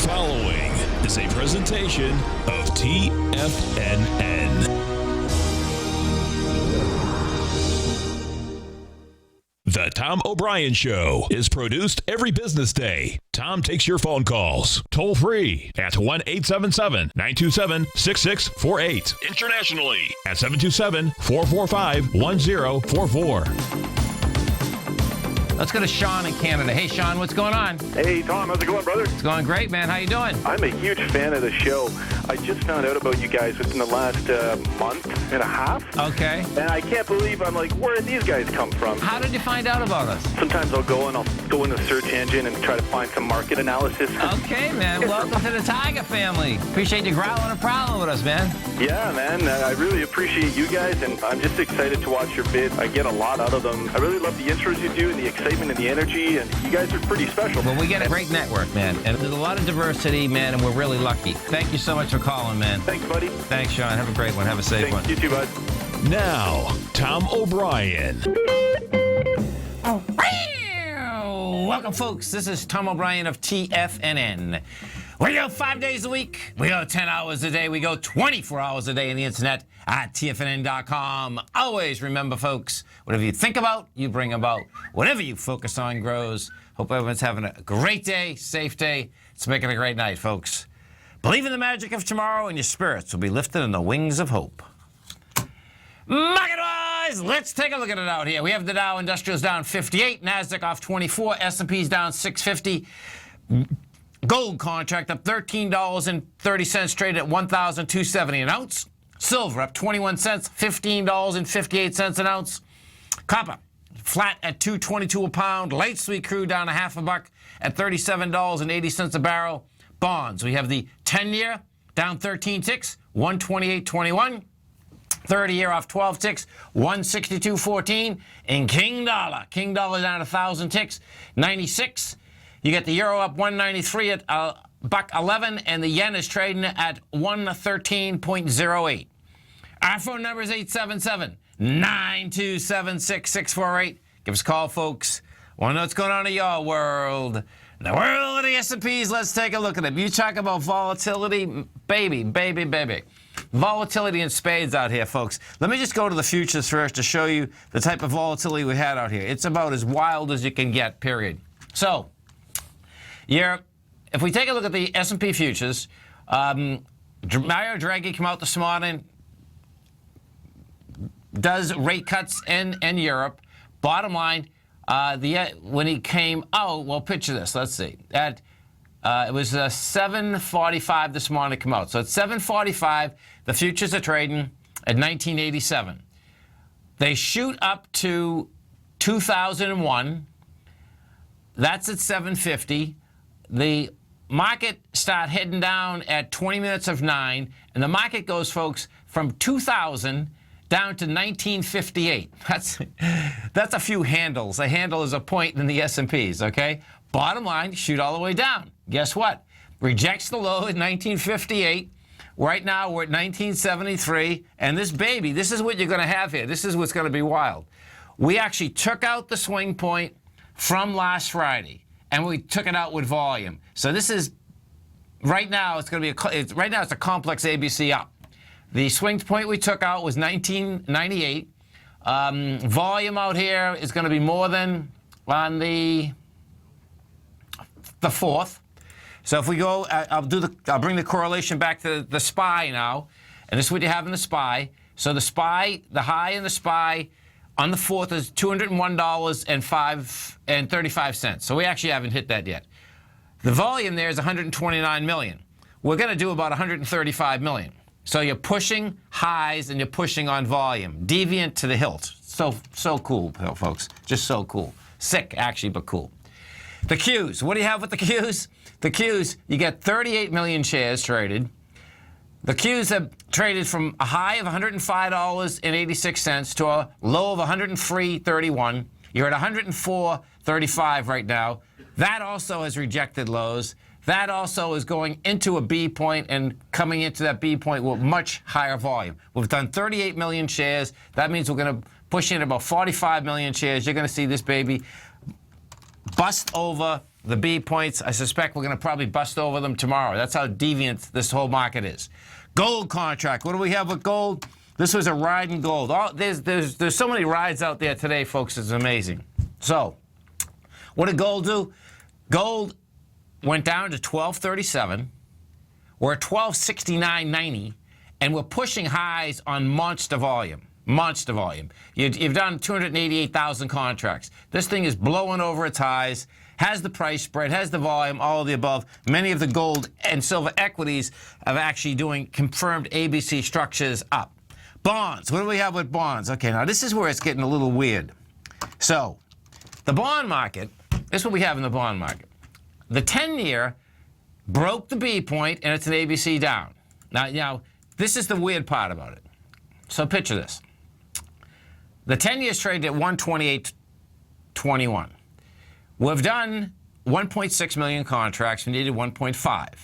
following is a presentation of TFNN. The Tom O'Brien Show is produced every business day. Tom takes your phone calls toll free at 1-877-927-6648. Internationally at 727-445-1044. Let's go to Sean in Canada. Hey, Sean, what's going on? Hey, Tom. How's it going, brother? It's going great, man. How you doing? I'm a huge fan of the show. I just found out about you guys within the last month and a half. Okay. And I can't believe I'm like, where did these guys come from? How did you find out about us? Sometimes I'll go in the search engine and try to find some market analysis. Okay, man. Welcome to the Tiger family. Appreciate you growling and prowling with us, man. Yeah, man. I really appreciate you guys, and I'm just excited to watch your bids. I get a lot out of them. I really love the intros you do and the excitement and the energy, and you guys are pretty special. Well, we get a great network, man, and there's a lot of diversity, man, and we're really lucky. Thank you so much for calling, man. Thanks, buddy. Thanks, Sean. Have a great one. Have a safe one. You too, bud. Now, Tom O'Brien. Welcome, folks. This is Tom O'Brien of TFNN. We go 5 days a week. We go 10 hours a day. We go 24 hours a day on the internet at TFNN.com. Always remember, folks, whatever you think about, you bring about. Whatever you focus on grows. Hope everyone's having a great day, safe day. It's making a great night, folks. Believe in the magic of tomorrow, and your spirits will be lifted in the wings of hope. Market-wise, let's take a look at it out here. We have the Dow Industrials down 58, NASDAQ off 24, S&P's down 650. Gold contract up $13.30, traded at $1,270 an ounce. Silver up 21 cents, $15.58 an ounce. Copper flat at $2.22 a pound. Light sweet crude down a half a buck at $37.80 a barrel. Bonds, we have the 10-year down 13 ticks, 128.21. 30-year off 12 ticks, 162.14. And King Dollar down 1,000 ticks, 96. You get the euro up 193 at $1.11, and the yen is trading at 113.08. Our phone number is 877-927-6648. Give us a call, folks. Want to know what's going on in your world? The world of the S&Ps, let's take a look at it. You talk about volatility, baby. Volatility in spades out here, folks. Let me just go to the futures first to show you the type of volatility we had out here. It's about as wild as you can get, period. So, if we take a look at the S&P futures, Mario Draghi came out this morning, does rate cuts in Europe. Bottom line, when he came out, well, picture this. Let's see. It was 7:45 this morning to come out. So at 7:45, the futures are trading at 1987. They shoot up to 2001. That's at 7:50. The market start heading down at 20 minutes of 9, and the market goes, folks, from 2000 down to 1958. That's a few handles. A handle is a point in the S&Ps, okay? Bottom line, shoot all the way down. Guess what? Rejects the low at 1958. Right now, we're at 1973. And this baby, this is what you're going to have here. This is what's going to be wild. We actually took out the swing point from last Friday, and we took it out with volume. So this is, right now, it's going to be, right now it's a complex ABC up. The swing point we took out was 1998. Volume out here is going to be more than on the 4th. So if we go, I'll bring the correlation back to the SPY now, and this is what you have in the SPY. So the SPY, the high in the SPY on the 4th is $201.35. So we actually haven't hit that yet. The volume there is 129 million. We're going to do about 135 million. So you're pushing highs and you're pushing on volume. Deviant to the hilt. So cool, folks. Just so cool. Sick, actually, but cool. The Qs. What do you have with the Qs? The Qs, you get 38 million shares traded. The Qs have traded from a high of $105.86 to a low of $103.31. You're at $104.35 right now. That also has rejected lows. That also is going into a B point and coming into that B point with much higher volume. We've done 38 million shares. That means we're going to push in about 45 million shares. You're going to see this baby bust over the B points, I suspect we're going to probably bust over them tomorrow. That's how deviant this whole market is. Gold contract. What do we have with gold? This was a ride in gold. There's so many rides out there today, folks. It's amazing. So, what did gold do? Gold went down to 1237. We're at 1269.90, and we're pushing highs on monster volume. Monster volume. You've done 288,000 contracts. This thing is blowing over its highs, has the price spread, has the volume, all of the above. Many of the gold and silver equities are actually doing confirmed ABC structures up. Bonds. What do we have with bonds? Okay, now this is where it's getting a little weird. So, the bond market, this is what we have in the bond market. The 10-year broke the B point, and it's an ABC down. Now, this is the weird part about it. So picture this. The 10-year is traded at 128.21. We've done 1.6 million contracts. We needed 1.5.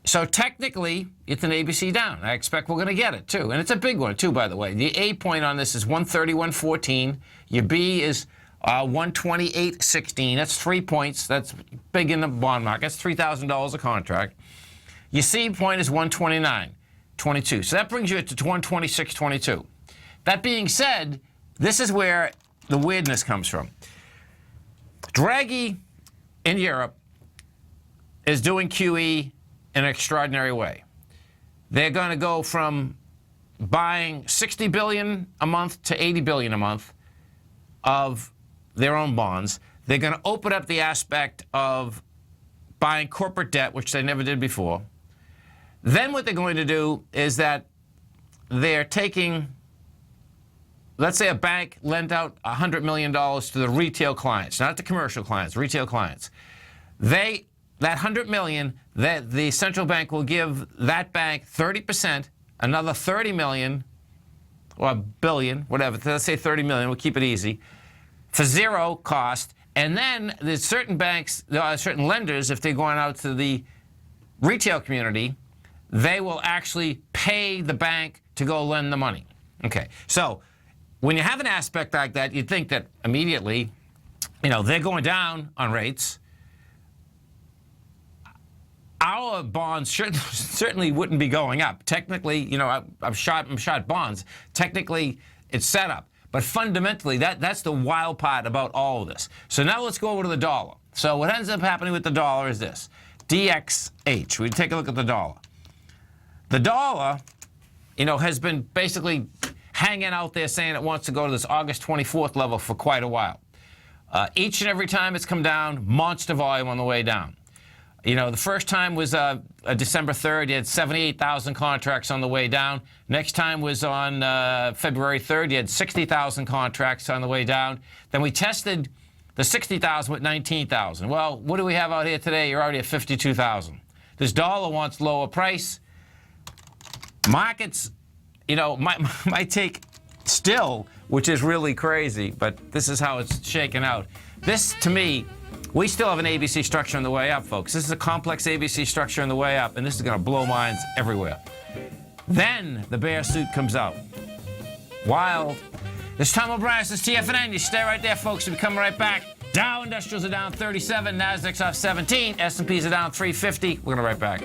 So technically, it's an ABC down. I expect we're going to get it, too. And it's a big one, too, by the way. The A point on this is 131.14. Your B is 128.16. That's 3 points. That's big in the bond market. That's $3,000 a contract. Your C point is 129.22. So that brings you to 126.22. That being said, this is where the weirdness comes from. Draghi in Europe is doing QE in an extraordinary way. They're going to go from buying $60 billion a month to $80 billion a month of their own bonds. They're going to open up the aspect of buying corporate debt, which they never did before. Then what they're going to do is that they're taking, let's say a bank lent out $100 million to the retail clients, not the commercial clients, retail clients. That $100 million, that the central bank will give that bank 30%, another $30 million, or $1 billion, whatever, let's say $30 million, we'll keep it easy, for zero cost. And then there's certain banks, certain lenders, if they're going out to the retail community, they will actually pay the bank to go lend the money. Okay, so when you have an aspect like that, you'd think that immediately, they're going down on rates. Our bonds certainly wouldn't be going up. Technically, I'm short bonds. Technically, it's set up. But fundamentally, that's the wild part about all of this. So now let's go over to the dollar. So what ends up happening with the dollar is this. DXH. We take a look at the dollar. The dollar, has been basically hanging out there saying it wants to go to this August 24th level for quite a while. Each and every time it's come down, monster volume on the way down. The first time was December 3rd. You had 78,000 contracts on the way down. Next time was on February 3rd. You had 60,000 contracts on the way down. Then we tested the 60,000 with 19,000. Well, what do we have out here today? You're already at 52,000. This dollar wants lower price. Markets, might take still, which is really crazy, but this is how it's shaken out. This, to me, we still have an ABC structure on the way up, folks. This is a complex ABC structure on the way up, and this is going to blow minds everywhere. Then the bear suit comes out. Wild. This is Tom O'Brien. This is TFNN. You stay right there, folks. We'll be coming right back. Dow Industrials are down 37. Nasdaq's off 17. S&Ps are down 350. We're going to be right back.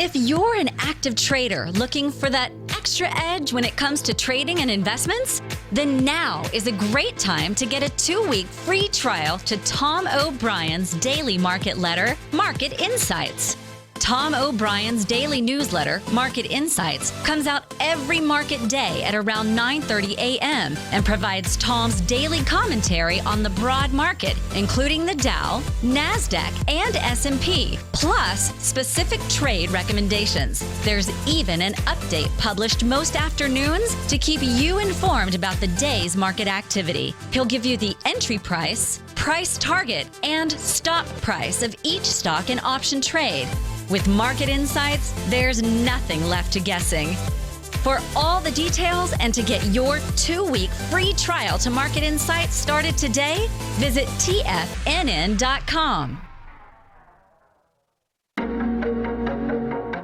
If you're an active trader looking for that extra edge when it comes to trading and investments, then now is a great time to get a 2-week free trial to Tom O'Brien's daily market letter, Market Insights. Tom O'Brien's daily newsletter, Market Insights, comes out every market day at around 9:30 a.m. and provides Tom's daily commentary on the broad market, including the Dow, Nasdaq, and S&P, plus specific trade recommendations. There's even an update published most afternoons to keep you informed about the day's market activity. He'll give you the entry price, price target, and stop price of each stock and option trade. With Market Insights, there's nothing left to guessing. For all the details and to get your 2-week free trial to Market Insights started today, visit TFNN.com.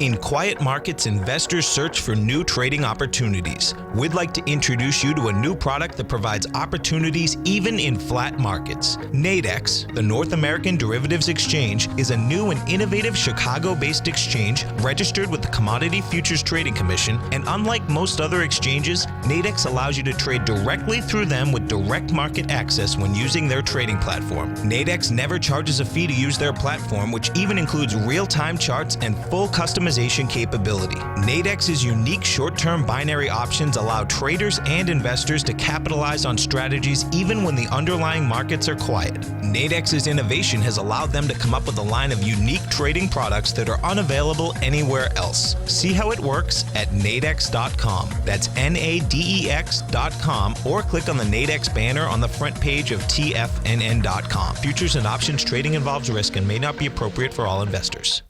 In quiet markets, investors search for new trading opportunities. We'd like to introduce you to a new product that provides opportunities even in flat markets. Nadex, the North American Derivatives Exchange, is a new and innovative Chicago-based exchange registered with the Commodity Futures Trading Commission, and unlike most other exchanges, Nadex allows you to trade directly through them with direct market access when using their trading platform. Nadex never charges a fee to use their platform, which even includes real-time charts and full customization capability. Nadex's unique short-term binary options allow traders and investors to capitalize on strategies even when the underlying markets are quiet. Nadex's innovation has allowed them to come up with a line of unique trading products that are unavailable anywhere else. See how it works at nadex.com. That's NADEX.com, or click on the Nadex banner on the front page of TFNN.com. Futures and options trading involves risk and may not be appropriate for all investors.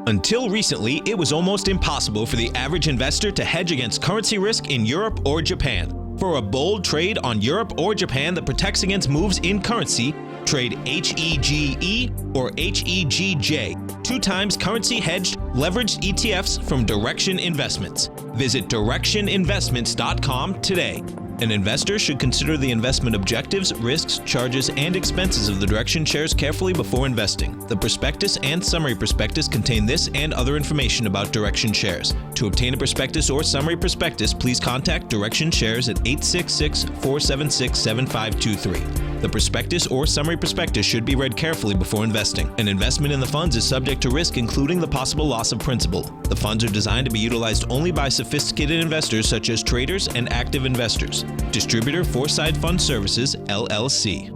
Until recently, it was almost impossible for the average investor to hedge against currency risk in Europe or Japan. For a bold trade on Europe or Japan that protects against moves in currency, trade HEGE or HEGJ, 2 times currency hedged leveraged ETFs from Direction Investments. Visit directioninvestments.com today. An investor should consider the investment objectives, risks, charges, and expenses of the Direction shares carefully before investing. The prospectus and summary prospectus contain this and other information about Direction shares. To obtain a prospectus or summary prospectus, please contact Direction shares at 866-476-7523. The prospectus or summary prospectus should be read carefully before investing. An investment in the funds is subject to risk, including the possible loss of principal. The funds are designed to be utilized only by sophisticated investors such as traders and active investors. Distributor Foreside Fund Services, LLC.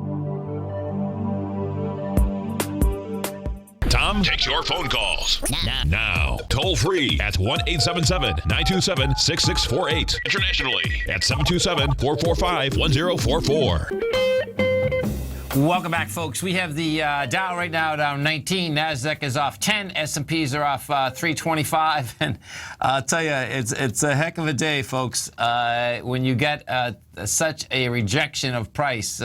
Tom takes your phone calls now. Toll free at 1-877-927-6648. Internationally at 727-445-1044. Welcome back, folks. We have the Dow right now down 19. NASDAQ is off 10. S&Ps are off 325. And I'll tell you, it's a heck of a day, folks. When you get such a rejection of price,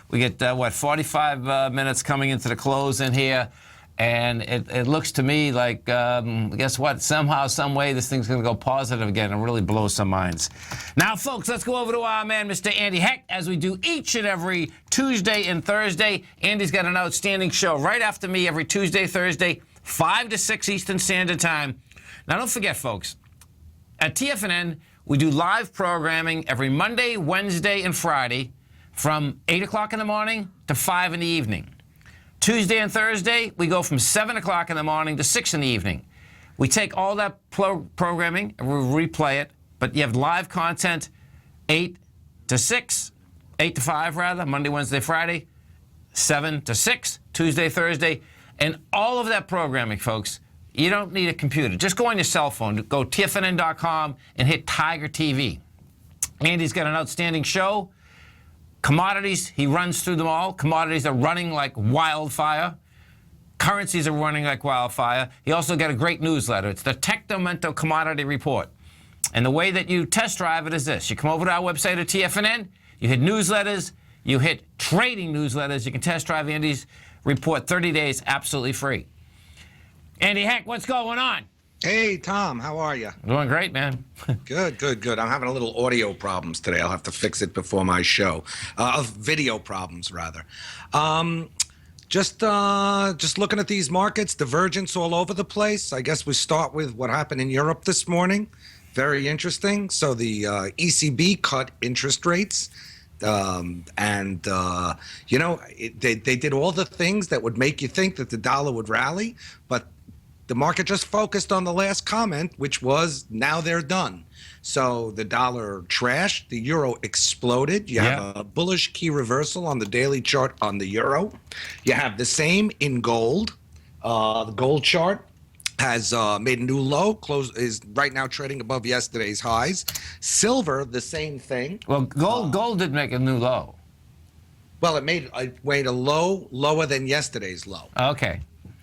we get, 45 minutes coming into the close in here. And it looks to me like, guess what? Somehow, some way, this thing's going to go positive again and really blow some minds. Now, folks, let's go over to our man, Mr. Andy Heck, as we do each and every Tuesday and Thursday. Andy's got an outstanding show right after me every Tuesday, Thursday, 5 to 6 Eastern Standard Time. Now, don't forget, folks, at TFNN, we do live programming every Monday, Wednesday, and Friday from 8 o'clock in the morning to 5 in the evening. Tuesday and Thursday, we go from 7 o'clock in the morning to 6 in the evening. We take all that programming and we replay it, but you have live content 8 to 6, 8 to 5 rather, Monday, Wednesday, Friday, 7 to 6, Tuesday, Thursday, and all of that programming, folks, you don't need a computer. Just go on your cell phone, go TFNN.com and hit Tiger TV. Andy's got an outstanding show. Commodities, he runs through them all. Commodities are running like wildfire. Currencies are running like wildfire. He also got a great newsletter. It's the Technomento Commodity Report. And the way that you test drive it is this. You come over to our website at TFNN, you hit newsletters, you hit trading newsletters. You can test drive Andy's report 30 days absolutely free. Andy Heck, what's going on? Hey, Tom, how are you? Doing great, man. Good. I'm having a little audio problems today. I'll have to fix it before my show. Video problems, rather. Just looking at these markets, divergence all over the place. I guess we start with what happened in Europe this morning. Very interesting. So the ECB cut interest rates. They did all the things that would make you think that the dollar would rally, but the market just focused on the last comment, which was now they're done. So the dollar trashed, the euro exploded. You have a bullish key reversal on the daily chart on the euro. You have the same in gold. The gold chart has made a new low, is right now trading above yesterday's highs. Silver, the same thing. Well, gold did make a new low. Well, it made a low lower than yesterday's low. Okay.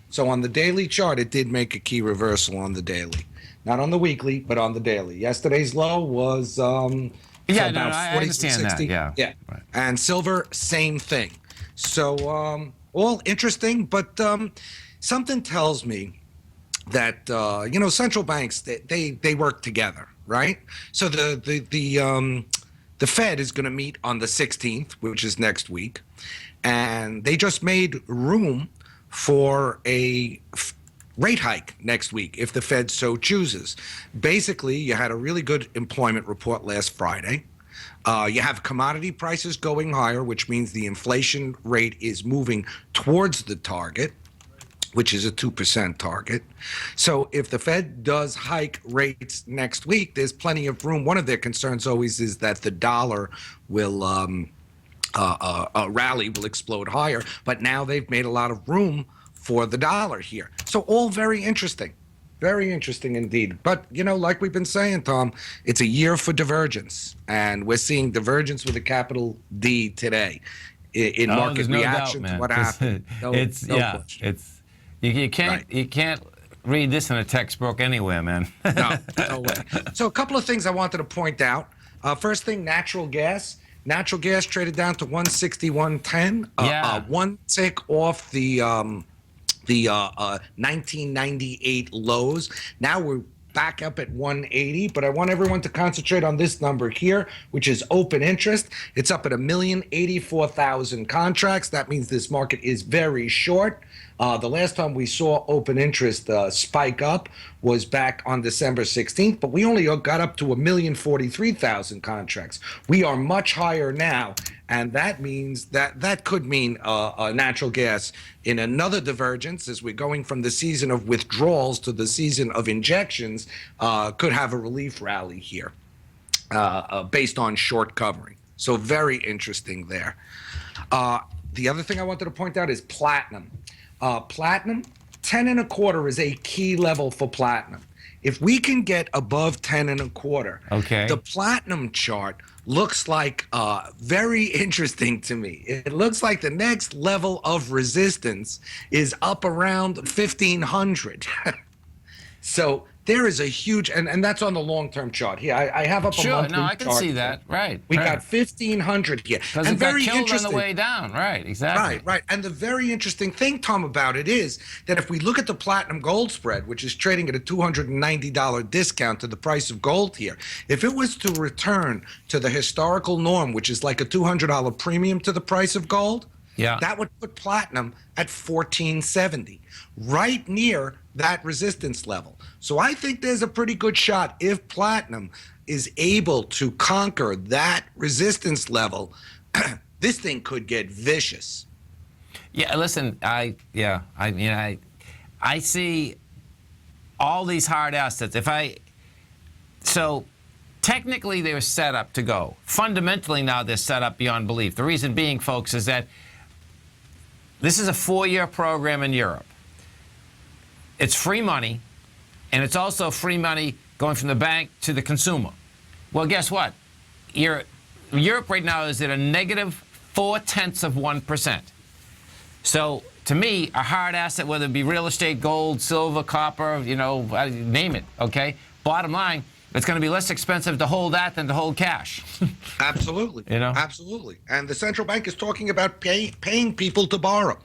So on the daily chart, it did make a key reversal on the daily. Not on the weekly, but on the daily. Yesterday's low was I understand that. Yeah. Right. And silver, same thing. So all interesting, but something tells me central banks they work together, right? So the Fed is going to meet on the 16th, which is next week, and they just made room for a rate hike next week if the Fed so chooses. Basically, you had a really good employment report last Friday. You have commodity prices going higher, which means the inflation rate is moving towards the target, which is a 2% target. So if the Fed does hike rates next week, there's plenty of room. One of their concerns always is that the dollar will rally, will explode higher. But now they've made a lot of room for the dollar here. So all very interesting. Very interesting indeed. But, like we've been saying, Tom, it's a year for divergence. And we're seeing divergence with a capital D today in market reaction to what happened. You can't read this in a textbook anywhere, man. No way. So a couple of things I wanted to point out. First thing, natural gas. Natural gas traded down to 161.10. One tick off the 1998 lows. Now we're back up at 180, but I want everyone to concentrate on this number here, which is open interest. It's up at 1,084,000 contracts. That means this market is very short. The last time we saw open interest spike up was back on December 16th, but we only got up to 1,043,000 contracts. We are much higher now, and that means that could mean natural gas in another divergence as we're going from the season of withdrawals to the season of injections, could have a relief rally here based on short covering. So very interesting there. The other thing I wanted to point out is platinum. Platinum, 10.25 is a key level for platinum. If we can get above 10.25, the platinum chart looks like very interesting to me. It looks like the next level of resistance is up around 1,500. So there is a huge, and that's on the long-term chart here. I have up a monthly chart. I can see that. Right. We got 1,500 here. Because it got killed on the way down. Right, exactly. Right. And the very interesting thing, Tom, about it is that if we look at the platinum gold spread, which is trading at a $290 discount to the price of gold here, if it was to return to the historical norm, which is like a $200 premium to the price of gold, that would put platinum at 1470, right near that resistance level. So I think there's a pretty good shot if platinum is able to conquer that resistance level, this thing could get vicious. Yeah, listen, I see all these hard assets. So technically they were set up to go. Fundamentally now they're set up beyond belief. The reason being, folks, is that this is a 4-year program in Europe. It's free money, and it's also free money going from the bank to the consumer. Well, guess what? Europe right now is at a negative 0.4%. So, to me, a hard asset, whether it be real estate, gold, silver, copper, name it, okay? Bottom line, it's going to be less expensive to hold that than to hold cash. Absolutely. Absolutely. And the central bank is talking about paying people to borrow.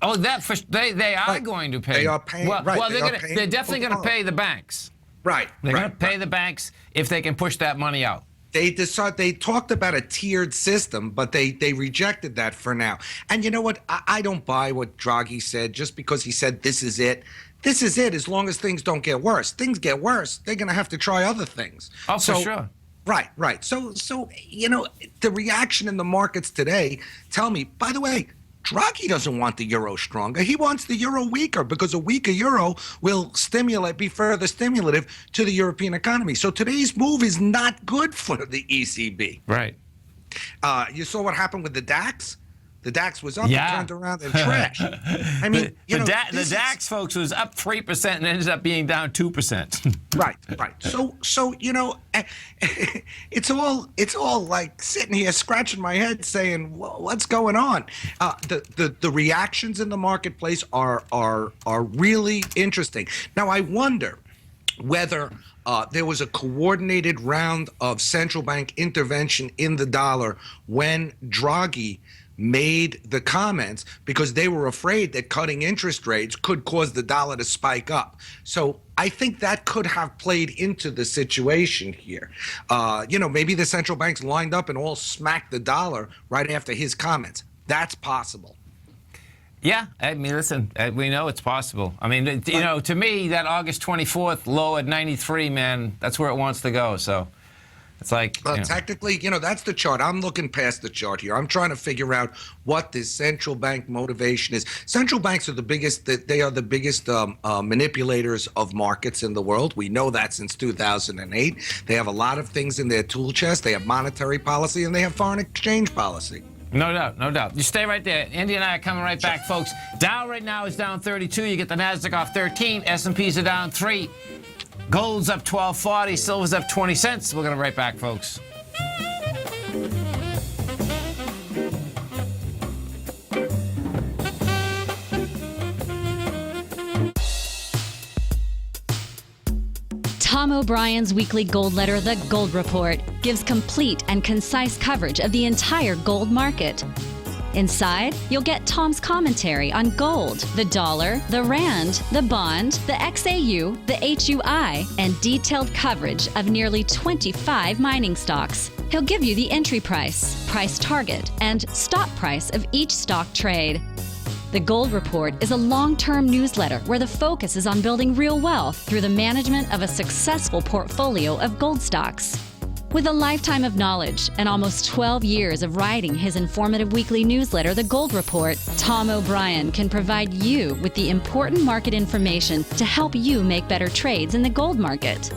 Oh, they are going to pay. They are paying. Well, they're definitely going to pay the banks. Right. They're going to pay the banks if they can push that money out. They talked about a tiered system, but they rejected that for now. And you know what? I don't buy what Draghi said just because he said this is it. This is it as long as things don't get worse. Things get worse, they're going to have to try other things. Oh, for sure. Right. So the reaction in the markets today tell me, by the way, Draghi doesn't want the euro stronger. He wants the euro weaker because a weaker euro will be further stimulative to the European economy. So today's move is not good for the ECB. Right. You saw what happened with the DAX? The DAX was up and turned around and trashed. I mean, the DAX, folks, was up 3% and ended up being down 2%. Right. So it's all like sitting here scratching my head, saying, well, "What's going on?" The reactions in the marketplace are really interesting. Now, I wonder whether there was a coordinated round of central bank intervention in the dollar when Draghi made the comments because they were afraid that cutting interest rates could cause the dollar to spike up. So I think that could have played into the situation here. Maybe the central banks lined up and all smacked the dollar right after his comments. That's possible. Yeah, I mean, listen, we know it's possible. I mean, to me, that August 24th low at 93, man, that's where it wants to go. So it's like, technically, that's the chart. I'm looking past the chart here. I'm trying to figure out what this central bank motivation is. Central banks are the biggest. They are the biggest manipulators of markets in the world. We know that since 2008. They have a lot of things in their tool chest. They have monetary policy and they have foreign exchange policy. No doubt, no doubt. You stay right there. Andy and I are coming right back, folks. Dow right now is down 32. You get the Nasdaq off 13. S&Ps are down 3. Gold's up 12.40. Silver's up 20 cents. We're going to be right back, folks. Tom O'Brien's weekly gold letter, The Gold Report, gives complete and concise coverage of the entire gold market. Inside, you'll get Tom's commentary on gold, the dollar, the rand, the bond, the XAU, the HUI, and detailed coverage of nearly 25 mining stocks. He'll give you the entry price, price target, and stop price of each stock trade. The Gold Report is a long-term newsletter where the focus is on building real wealth through the management of a successful portfolio of gold stocks. With a lifetime of knowledge and almost 12 years of writing his informative weekly newsletter, The Gold Report, Tom O'Brien can provide you with the important market information to help you make better trades in the gold market.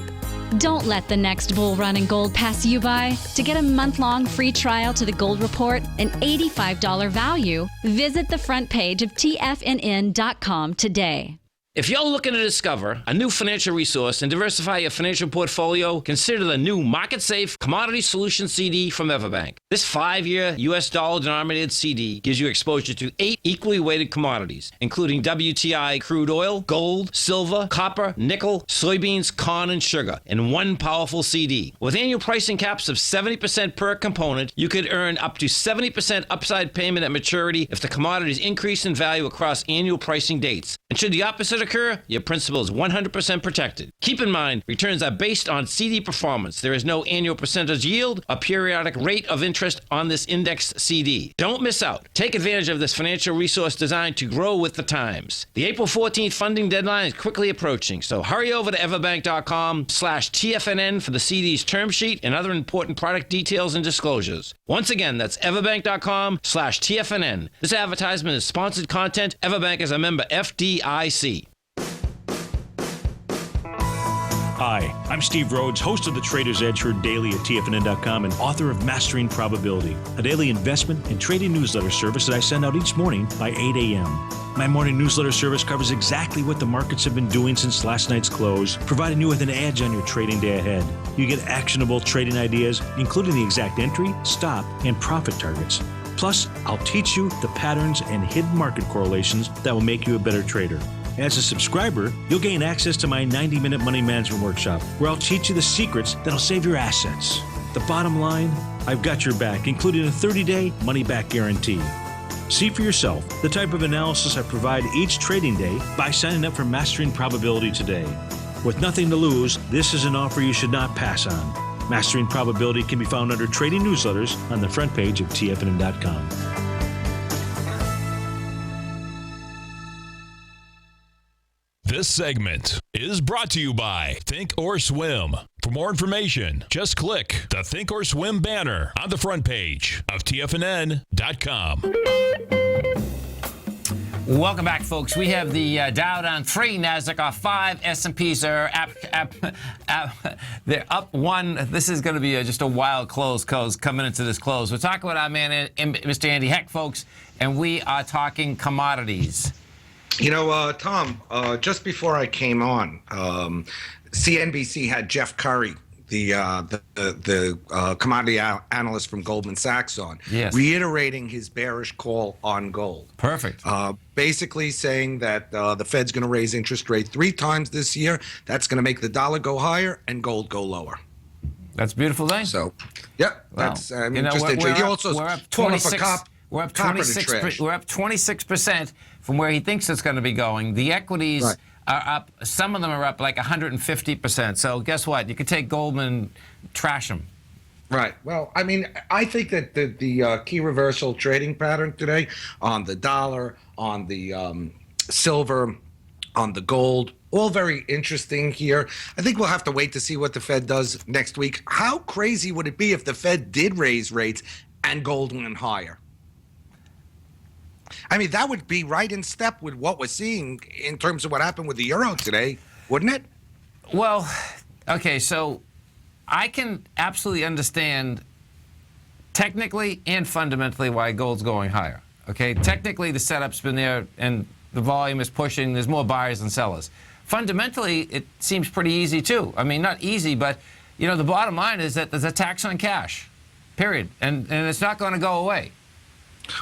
Don't let the next bull run in gold pass you by. To get a month-long free trial to The Gold Report, an $85 value, visit the front page of TFNN.com today. If you're looking to discover a new financial resource and diversify your financial portfolio, consider the new Market Safe Commodity Solution CD from Everbank. This 5-year U.S. dollar-denominated CD gives you exposure to 8 equally weighted commodities, including WTI crude oil, gold, silver, copper, nickel, soybeans, corn, and sugar, in one powerful CD. With annual pricing caps of 70% per component, you could earn up to 70% upside payment at maturity if the commodities increase in value across annual pricing dates. And should the opposite occur, your principal is 100% protected. Keep in mind, returns are based on CD performance. There is no annual percentage yield or periodic rate of interest on this indexed CD. Don't miss out. Take advantage of this financial resource designed to grow with the times. The April 14th funding deadline is quickly approaching, so hurry over to everbank.com/TFNN for the CD's term sheet and other important product details and disclosures. Once again, that's everbank.com/TFNN. This advertisement is sponsored content. Everbank is a member FDIC. Hi, I'm Steve Rhodes, host of the Trader's Edge, heard daily at TFNN.com and author of Mastering Probability, a daily investment and trading newsletter service that I send out each morning by 8 a.m. My morning newsletter service covers exactly what the markets have been doing since last night's close, providing you with an edge on your trading day ahead. You get actionable trading ideas, including the exact entry, stop, and profit targets. Plus, I'll teach you the patterns and hidden market correlations that will make you a better trader. As a subscriber, you'll gain access to my 90-minute money management workshop, where I'll teach you the secrets that'll save your assets. The bottom line, I've got your back, including a 30-day money-back guarantee. See for yourself the type of analysis I provide each trading day by signing up for Mastering Probability today. With nothing to lose, this is an offer you should not pass on. Mastering Probability can be found under Trading Newsletters on the front page of TFNN.com. This segment is brought to you by Think or Swim. For more information, just click the Think or Swim banner on the front page of TFNN.com. Welcome back, folks. We have the Dow down 3, Nasdaq off 5, S&Ps are they're up 1. This is going to be just a wild close coming into this close. We're talking with our man, Mr. Andy Heck, folks, and we are talking commodities. You know, Tom, just before I came on, CNBC had Jeff Curry, the commodity analyst from Goldman Sachs on, yes, reiterating his bearish call on gold. Perfect. Basically saying that the Fed's going to raise interest rate 3 times this year. That's going to make the dollar go higher and gold go lower. That's a beautiful thing. So, yeah, Wow. that's just interesting. He also we're up pulled up 26. We're up Copper to 26. trash. We're up 26% from where he thinks it's going to be going. The equities Right. are up. Some of them are up like 150%. So guess what? You could take Goldman, trash them. Right. Well, I mean, I think that the key reversal trading pattern today on the dollar, on the silver, on the gold, all very interesting here. I think we'll have to wait to see what the Fed does next week. How crazy would it be if the Fed did raise rates and gold went higher? I mean, that would be right in step with what we're seeing in terms of what happened with the euro today, wouldn't it? Well, okay, so I can absolutely understand technically and fundamentally why gold's going higher. Okay, technically the setup's been there and the volume is pushing. There's more buyers than sellers. Fundamentally, it seems pretty easy too. I mean, not easy, but you know, the bottom line is that there's a tax on cash, period, and it's not going to go away.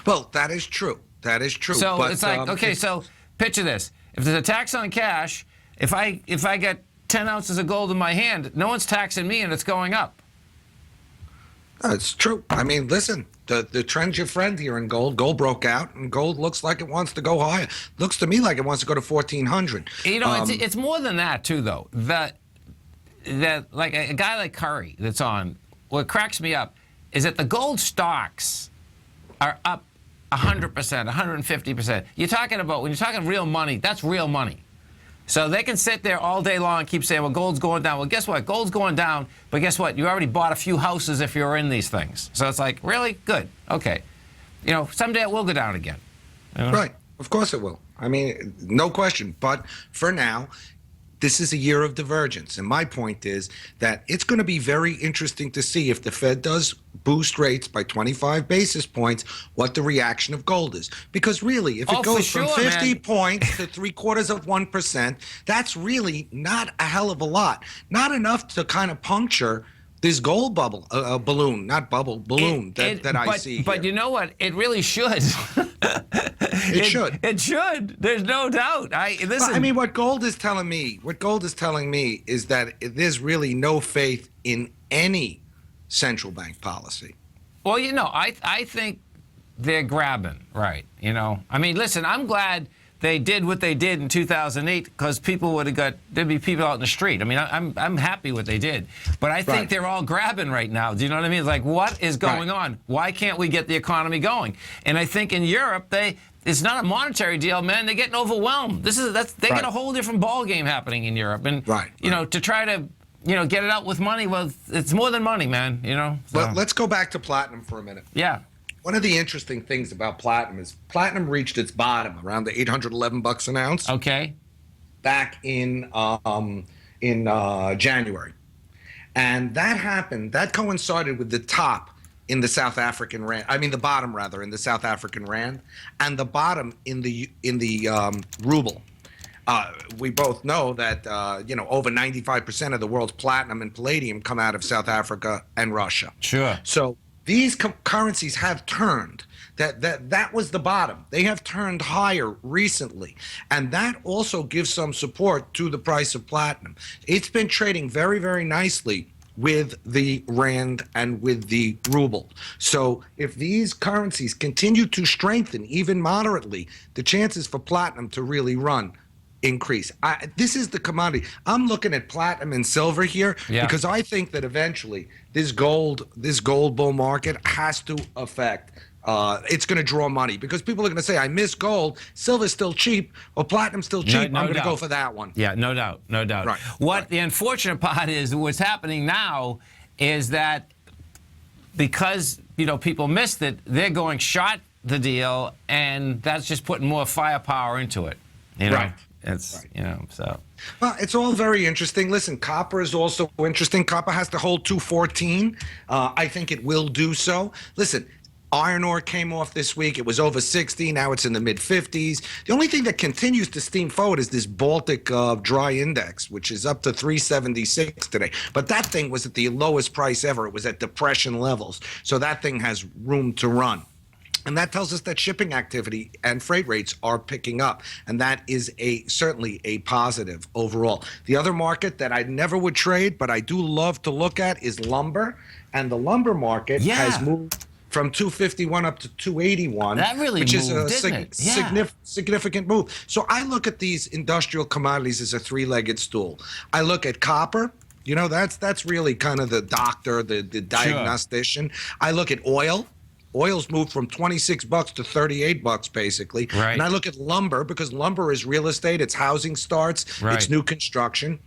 Well, that is true. That is true. So but, it's like, okay, so picture this: if there's a tax on cash, if I get 10 ounces of gold in my hand, no one's taxing me, and it's going up. It's true. I mean, listen, the trend's your friend here in gold. Gold broke out, and gold looks like it wants to go higher. Looks to me like it wants to go to 1,400. You know, it's more than that too, though. That like a guy like Curry that's on. What cracks me up is that the gold stocks are up 100%, 150%. You're talking about, when you're talking real money, that's real money. So they can sit there all day long and keep saying, well, gold's going down. Well, guess what? Gold's going down, but guess what? You already bought a few houses if you're in these things. So it's like, really? Good. Okay. You know, someday it will go down again. You know? Right. Of course it will. I mean, no question. But for now, this is a year of divergence. And my point is that it's going to be very interesting to see if the Fed does boost rates by 25 basis points, what the reaction of gold is. Because really, if it goes from 50 points to 0.75%, that's really not a hell of a lot. Not enough to kind of puncture this gold bubble, balloon, not bubble, balloon that I see. But you know what? It really should. It should. It should. There's no doubt. Listen. I mean, what gold is telling me is that there's really no faith in any central bank policy. Well, you know, I think they're grabbing, right? You know, I mean, listen, I'm glad they did what they did in 2008 because there'd be people out in the street. I mean, I'm happy what they did, but I think they're all grabbing right now. Do you know what I mean? It's like, what is going on? Why can't we get the economy going? And I think in Europe, it's not a monetary deal, man. They're getting overwhelmed. They got a whole different ball game happening in Europe, and you know, to try to get it out with money, well, it's more than money, man. You know. So. Well, let's go back to platinum for a minute. Yeah. One of the interesting things about platinum is platinum reached its bottom around the $811 an ounce. Okay. Back in January, and that happened. That coincided with the top in the South African rand. I mean, the bottom rather in the South African rand, and the bottom in the ruble. We both know that over 95% of the world's platinum and palladium come out of South Africa and Russia. Sure. So these currencies have turned. That was the bottom. They have turned higher recently, and that also gives some support to the price of platinum. It's been trading very, very nicely with the rand and with the ruble. So if these currencies continue to strengthen even moderately, the chances for platinum to really run increase. This is the commodity. I'm looking at platinum and silver here because I think that eventually this gold bull market has to affect. It's going to draw money because people are going to say, I miss gold. Silver's still cheap or platinum's still cheap. No I'm going to doubt. go for that one. Yeah, no doubt. No doubt. Right. The unfortunate part is what's happening now is that because, people missed it, they're going short the deal, and that's just putting more firepower into it. Right. It's, so. Well, it's all very interesting. Listen, copper is also interesting. Copper has to hold 214. I think it will do so. Listen, iron ore came off this week. It was over 60. Now it's in the mid-50s. The only thing that continues to steam forward is this Baltic dry index, which is up to 376 today. But that thing was at the lowest price ever. It was at depression levels. So that thing has room to run. And that tells us that shipping activity and freight rates are picking up. And that is certainly a positive overall. The other market that I never would trade, but I do love to look at is lumber. And the lumber market has moved from 251 up to 281. That really which moved, is a didn't it? Yeah. significant move. So I look at these industrial commodities as a three-legged stool. I look at copper. You know, that's really kind of the doctor, the diagnostician. I look at oil. Oil's moved from $26 to $38 basically. Right. And I look at lumber because lumber is real estate, it's housing starts, Right. it's new construction.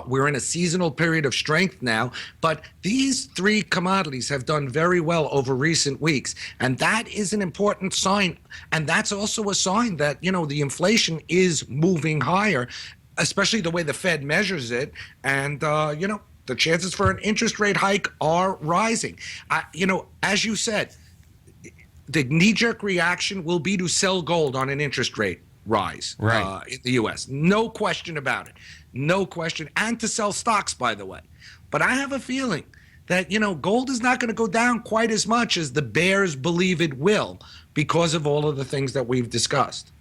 We're in a seasonal period of strength now, but these three commodities have done very well over recent weeks. And that is an important sign. And that's also a sign that, you know, the inflation is moving higher, especially the way the Fed measures it. And, you know, the chances for an interest rate hike are rising. You know, as you said, the knee-jerk reaction will be to sell gold on an interest rate rise in the U.S. No question about it. No question. And to sell stocks, by the way. But I have a feeling that, you know, gold is not going to go down quite as much as the bears believe it will because of all of the things that we've discussed.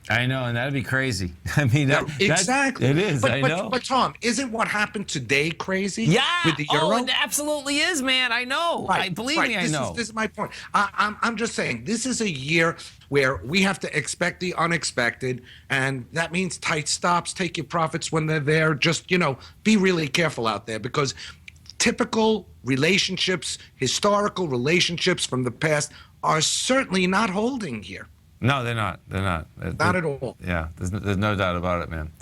I know, and that'd be crazy. I mean, exactly. It is, I know. But Tom, isn't what happened today crazy? Yeah. With the euro? Oh, it absolutely is, man. I know. Right, Believe me, I know. This is my point. I'm just saying, this is a year where we have to expect the unexpected, and that means tight stops, take your profits when they're there. Just, you know, be really careful out there because typical relationships, historical relationships from the past are certainly not holding here. No, they're not. They're not. Not at all. Yeah, there's no doubt about it, man.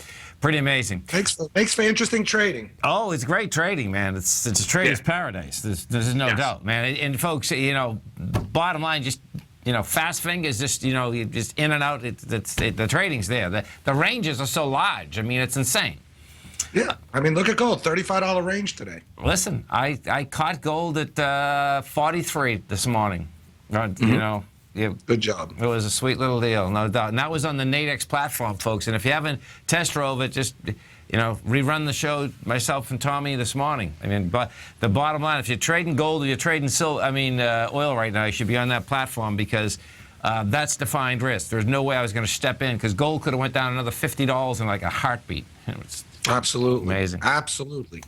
Pretty amazing. Makes for interesting trading. Oh, it's great trading, man. It's a trader's paradise. There's no doubt, man. And folks, you know, bottom line, just, you know, fast fingers, just, you know, just in and out. The trading's there. The ranges are so large. I mean, it's insane. Yeah, I mean, look at gold, $35 range today. Listen, I caught gold at 43 this morning. You know. Good job. It was a sweet little deal, no doubt. And that was on the Nadex platform, folks. And if you haven't test drove it, just, you know, rerun the show, myself and Tommy, this morning. I mean, but the bottom line, if you're trading gold or you're trading oil right now, you should be on that platform because that's defined risk. There's no way I was going to step in because gold could have went down another $50 in like a heartbeat. Absolutely. Amazing. Absolutely.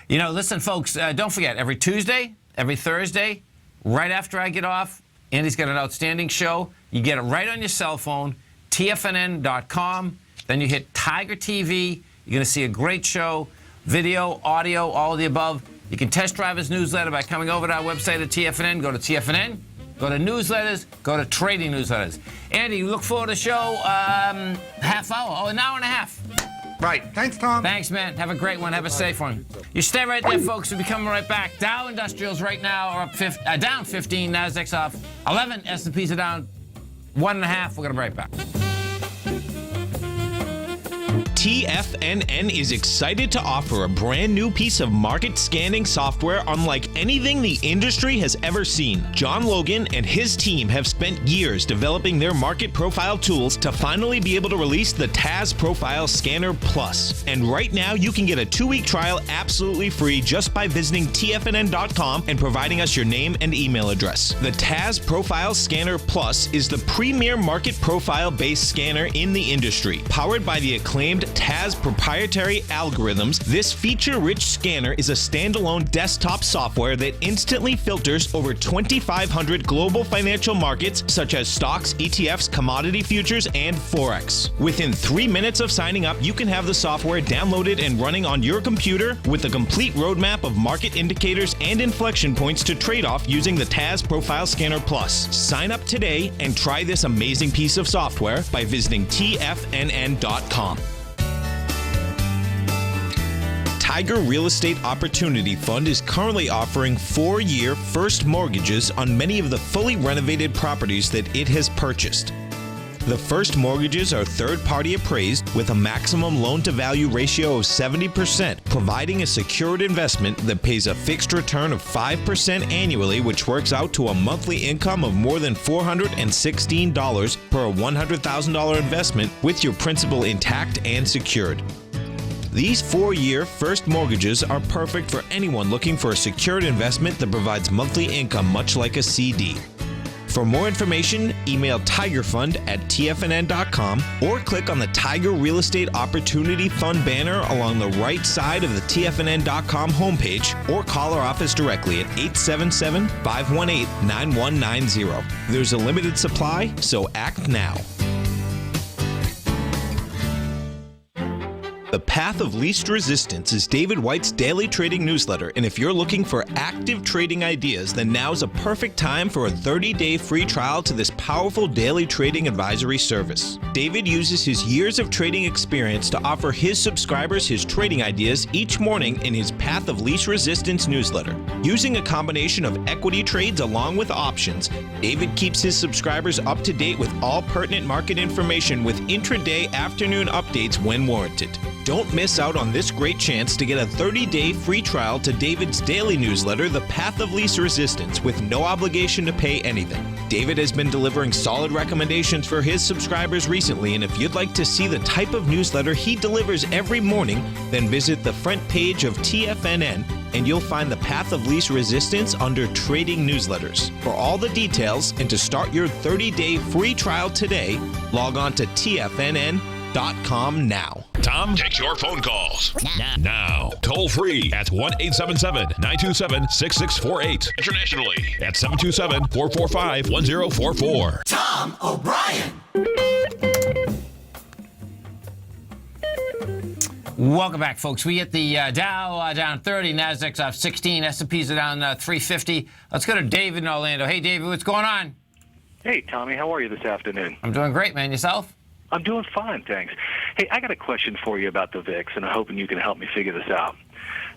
You know, listen, folks, don't forget, every Tuesday, every Thursday, right after I get off, Andy's got an outstanding show. You get it right on your cell phone, TFNN.com. Then you hit Tiger TV. You're going to see a great show, video, audio, all of the above. You can test drive his newsletter by coming over to our website at TFNN. Go to TFNN, go to newsletters, go to trading newsletters. Andy, look forward to the show half hour, an hour and a half. Right. Thanks, Tom. Thanks, man. Have a great one. Have a safe one. You stay right there, folks. We'll be coming right back. Dow Industrials right now are up down 15. Nasdaq's off 11. S&Ps are down 1.5. We're going to be right back. TFNN is excited to offer a brand new piece of market scanning software unlike anything the industry has ever seen. John Logan and his team have spent years developing their market profile tools to finally be able to release the TAS Profile Scanner Plus. And right now, you can get a 2-week trial absolutely free just by visiting TFNN.com and providing us your name and email address. The TAS Profile Scanner Plus is the premier market profile-based scanner in the industry. Powered by the acclaimed TAS proprietary algorithms, this feature-rich scanner is a standalone desktop software that instantly filters over 2,500 global financial markets such as stocks, ETFs, commodity futures, and Forex. Within 3 minutes of signing up, you can have the software downloaded and running on your computer with a complete roadmap of market indicators and inflection points to trade off using the TAS Profile Scanner Plus. Sign up today and try this amazing piece of software by visiting TFNN.com. Tiger Real Estate Opportunity Fund is currently offering 4-year first mortgages on many of the fully renovated properties that it has purchased. The first mortgages are third-party appraised with a maximum loan-to-value ratio of 70%, providing a secured investment that pays a fixed return of 5% annually, which works out to a monthly income of more than $416 per $100,000 investment with your principal intact and secured. These 4-year first mortgages are perfect for anyone looking for a secured investment that provides monthly income much like a CD. For more information, email tigerfund@tfnn.com or click on the Tiger Real Estate Opportunity Fund banner along the right side of the tfnn.com homepage, or call our office directly at 877-518-9190. There's a limited supply, so act now. The Path of Least Resistance is David White's daily trading newsletter, and if you're looking for active trading ideas, then now's a perfect time for a 30-day free trial to this powerful daily trading advisory service. David uses his years of trading experience to offer his subscribers his trading ideas each morning in his Path of Least Resistance newsletter. Using a combination of equity trades along with options, David keeps his subscribers up to date with all pertinent market information with intraday afternoon updates when warranted. Don't miss out on this great chance to get a 30-day free trial to David's daily newsletter, The Path of Least Resistance, with no obligation to pay anything. David has been delivering solid recommendations for his subscribers recently, and if you'd like to see the type of newsletter he delivers every morning, then visit the front page of TFNN and you'll find the Path of Least Resistance under Trading Newsletters. For all the details and to start your 30-day free trial today, log on to TFNN.com now. Tom takes your phone calls now. Toll free at 1-877-927-6648. Internationally at 727-445-1044. Tom O'Brien. Welcome back, folks. We hit the Dow down 30, Nasdaq's off 16, S&P's are down 350. Let's go to David in Orlando. Hey, David, what's going on? Hey, Tommy, how are you this afternoon? I'm doing great, man. Yourself? I'm doing fine, thanks. Hey, I got a question for you about the VIX, and I'm hoping you can help me figure this out.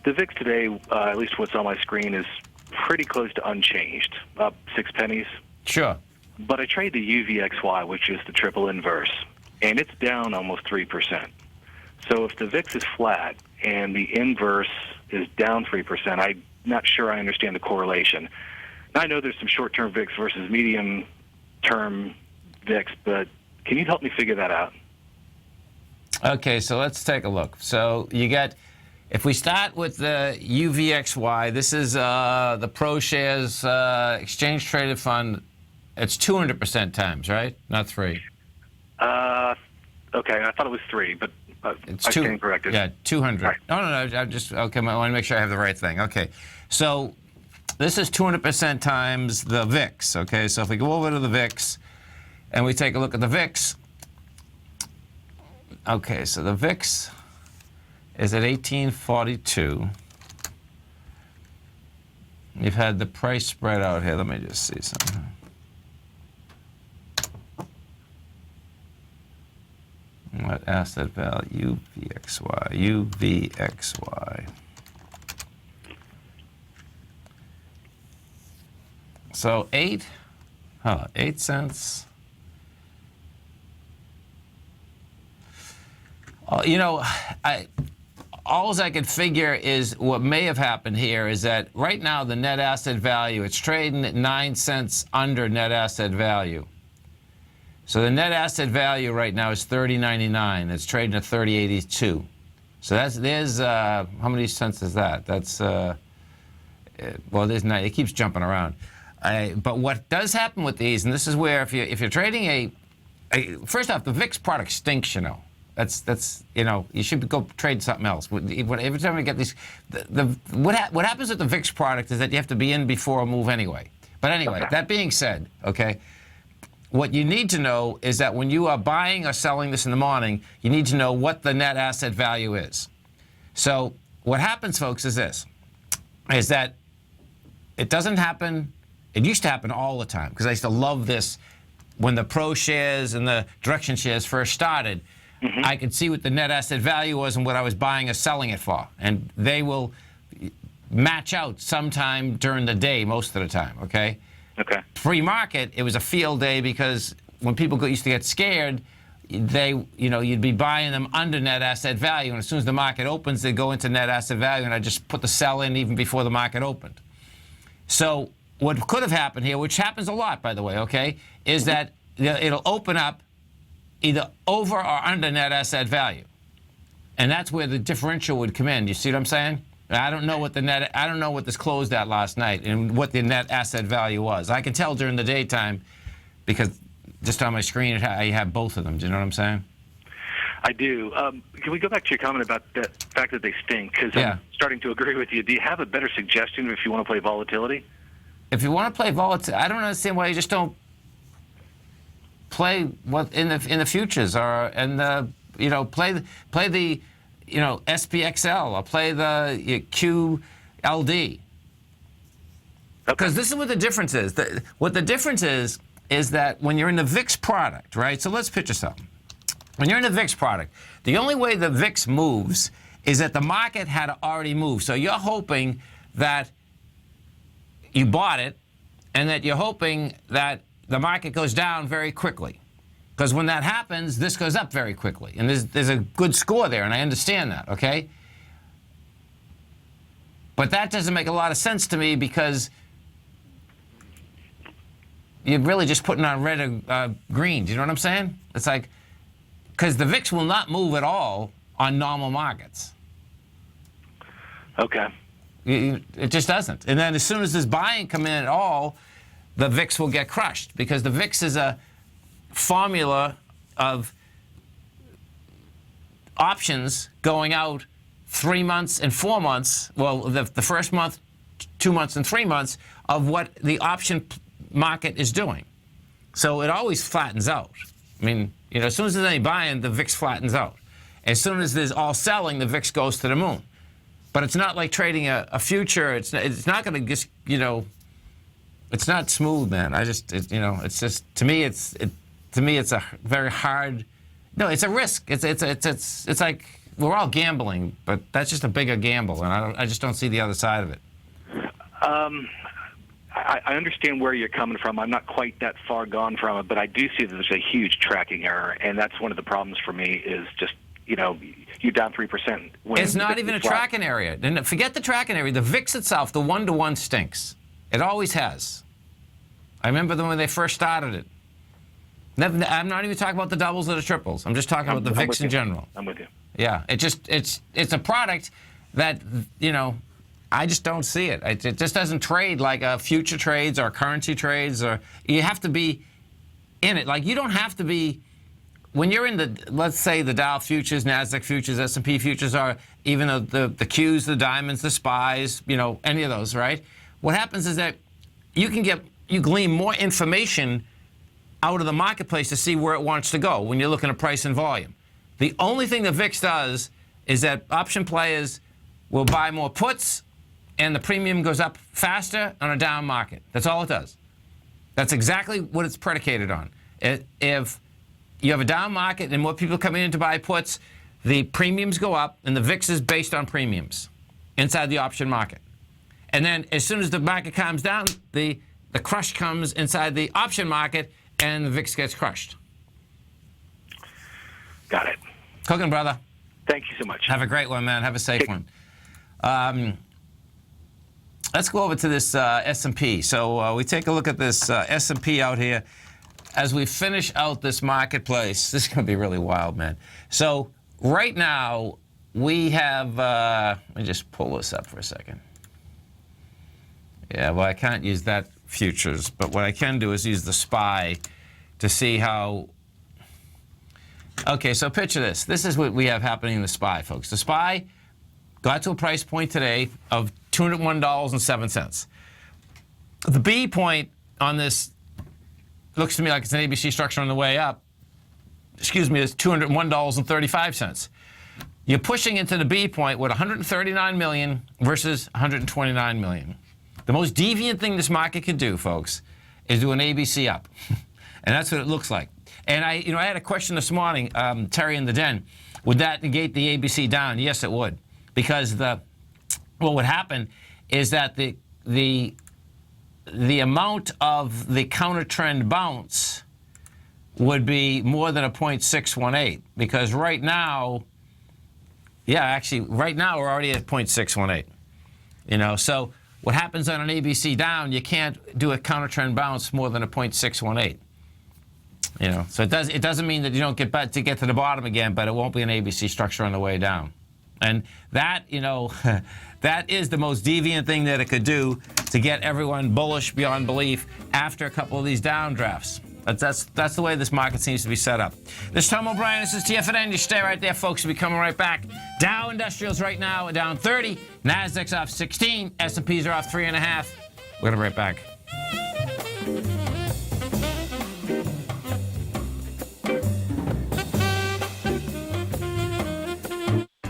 The VIX today, at least what's on my screen, is pretty close to unchanged, up 6 pennies. Sure. But I trade the UVXY, which is the triple inverse, and it's down almost 3%. So if the VIX is flat and the inverse is down 3%, I'm not sure I understand the correlation. Now, I know there's some short-term VIX versus medium-term VIX, but can you help me figure that out? Okay, so let's take a look. So you got, if we start with the UVXY, this is the ProShares Exchange Traded Fund. It's 200% times, right? Not 3. Okay, I thought it was 3, but it's I stand corrected. Yeah, 200. Right. No, I just, okay, I want to make sure I have the right thing. Okay, so this is 200% times the VIX, okay? So if we go over to the VIX and we take a look at the VIX, okay, so the VIX is at 1842. You've had the price spread out here. Let me just see something. What asset value? UVXY. So 8 cents. You know, all I could figure is what may have happened here is that right now the net asset value, it's trading at 9 cents under net asset value. So the net asset value right now is $30.99. It's trading at $30.82. So there's how many cents is that? That's well, there's 9. It keeps jumping around. But what does happen with these, and this is where if you're trading first off, the VIX product stinks, you know. That's you know, you should go trade something else. Every time we get these, what happens with the VIX product is that you have to be in before a move anyway. But anyway, okay. That being said, okay, what you need to know is that when you are buying or selling this in the morning, you need to know what the net asset value is. So what happens, folks, is this, is that it doesn't happen. It used to happen all the time because I used to love this when the ProShares and the direction shares first started. Mm-hmm. I could see what the net asset value was and what I was buying or selling it for. And they will match out sometime during the day most of the time, okay? Okay. Pre-market, it was a field day because when people used to get scared, you'd be buying them under net asset value. And as soon as the market opens, they go into net asset value. And I just put the sell in even before the market opened. So what could have happened here, which happens a lot, by the way, okay, is that it'll open up either over or under net asset value. And that's where the differential would come in. You see what I'm saying? I don't know what I don't know what this closed at last night and what the net asset value was. I can tell during the daytime because just on my screen I have both of them. Do you know what I'm saying? I do. Can we go back to your comment about the fact that they stink? Because I'm starting to agree with you. Do you have a better suggestion if you want to play volatility? If you want to play volatility, I don't understand why you just don't play what in the futures or play the SPXL or play the QLD. Because this is what the difference is. What the difference is that when you're in the VIX product, right? So let's picture something. When you're in the VIX product, the only way the VIX moves is that the market had already moved. So you're hoping that you bought it and that you're hoping that the market goes down very quickly. Because when that happens, this goes up very quickly. And there's a good score there, and I understand that, okay? But that doesn't make a lot of sense to me because you're really just putting on red or green. Do you know what I'm saying? It's like, because the VIX will not move at all on normal markets. Okay. It just doesn't. And then as soon as there's buying come in at all, the VIX will get crushed because the VIX is a formula of options going out 3 months and 4 months. Well, the first month, 2 months, and 3 months of what the option market is doing. So it always flattens out. I mean, as soon as there's any buying, the VIX flattens out. As soon as there's all selling, the VIX goes to the moon. But it's not like trading a future. It's not going to just, it's not smooth, man. It's just, to me, it's a very hard, no, it's a risk. It's like we're all gambling, but that's just a bigger gamble, and I just don't see the other side of it. I understand where you're coming from. I'm not quite that far gone from it, but I do see that there's a huge tracking error, and that's one of the problems for me is just, you're down 3%. It's not even a tracking area. And forget the tracking area. The VIX itself, the one-to-one stinks. It always has. I remember when they first started it. I'm not even talking about the doubles or the triples. I'm just talking about the VIX in general. I'm with you. Yeah, it's a product that, I just don't see it. It just doesn't trade like future trades or currency trades. Or you have to be in it. Like, you don't have to be, when you're in let's say the Dow futures, NASDAQ futures, S&P futures, or even the Qs, the diamonds, the SPYs, any of those, right? What happens is that you glean more information out of the marketplace to see where it wants to go when you're looking at price and volume. The only thing the VIX does is that option players will buy more puts and the premium goes up faster on a down market. That's all it does. That's exactly what it's predicated on. If you have a down market and more people coming in to buy puts, the premiums go up, and the VIX is based on premiums inside the option market. And then as soon as the market calms down, the crush comes inside the option market, and the VIX gets crushed. Got it. Cooking, brother. Thank you so much. Have a great one, man. Have a safe one. Let's go over to this S&P. So we take a look at this S&P out here as we finish out this marketplace. This is going to be really wild, man. So right now we have, let me just pull this up for a second. Yeah, well, I can't use that futures, but what I can do is use the SPY to see how. Okay, so picture this. This is what we have happening in the SPY, folks. The SPY got to a price point today of $201.07. The B point on this looks to me like it's an ABC structure on the way up. Excuse me, it's $201.35. You're pushing into the B point with 139 million versus 129 million. The most deviant thing this market could do, folks, is do an ABC up. And that's what it looks like. And I had a question this morning, Terry in the den. Would that negate the ABC down? Yes, it would. Because what would happen is that the amount of the counter trend bounce would be more than a 0.618. Because right now, right now we're already at 0.618. So what happens on an ABC down, you can't do a counter trend bounce more than a 0.618. So it doesn't mean that you don't get to the bottom again, but it won't be an ABC structure on the way down. And that, that is the most deviant thing that it could do to get everyone bullish beyond belief after a couple of these downdrafts. That's the way this market seems to be set up. This is Tom O'Brien. This is TFNN. You stay right there, folks. We'll be coming right back. Dow Industrials right now are down 30. Nasdaq's off 16. S&Ps are off 3.5. We're going to be right back.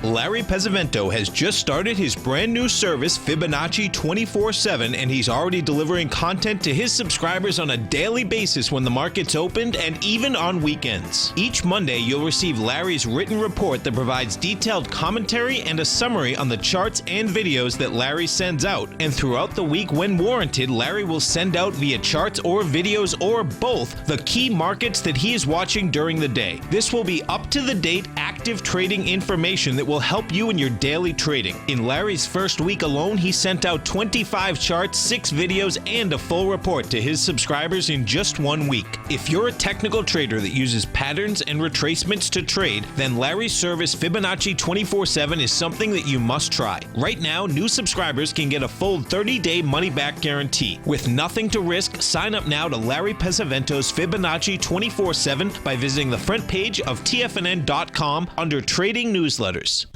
Larry Pesavento has just started his brand new service, Fibonacci 24/7, and he's already delivering content to his subscribers on a daily basis when the market's opened and even on weekends. Each Monday, you'll receive Larry's written report that provides detailed commentary and a summary on the charts and videos that Larry sends out. And throughout the week, when warranted, Larry will send out via charts or videos or both the key markets that he is watching during the day. This will be up-to-the-date, active trading information that will help you in your daily trading. In Larry's first week alone, he sent out 25 charts, 6 videos, and a full report to his subscribers in just 1 week. If you're a technical trader that uses patterns and retracements to trade, then Larry's service Fibonacci 24/7 is something that you must try. Right now, new subscribers can get a full 30-day money-back guarantee. With nothing to risk, sign up now to Larry Pesavento's Fibonacci 24/7 by visiting the front page of TFNN.com under Trading Newsletters.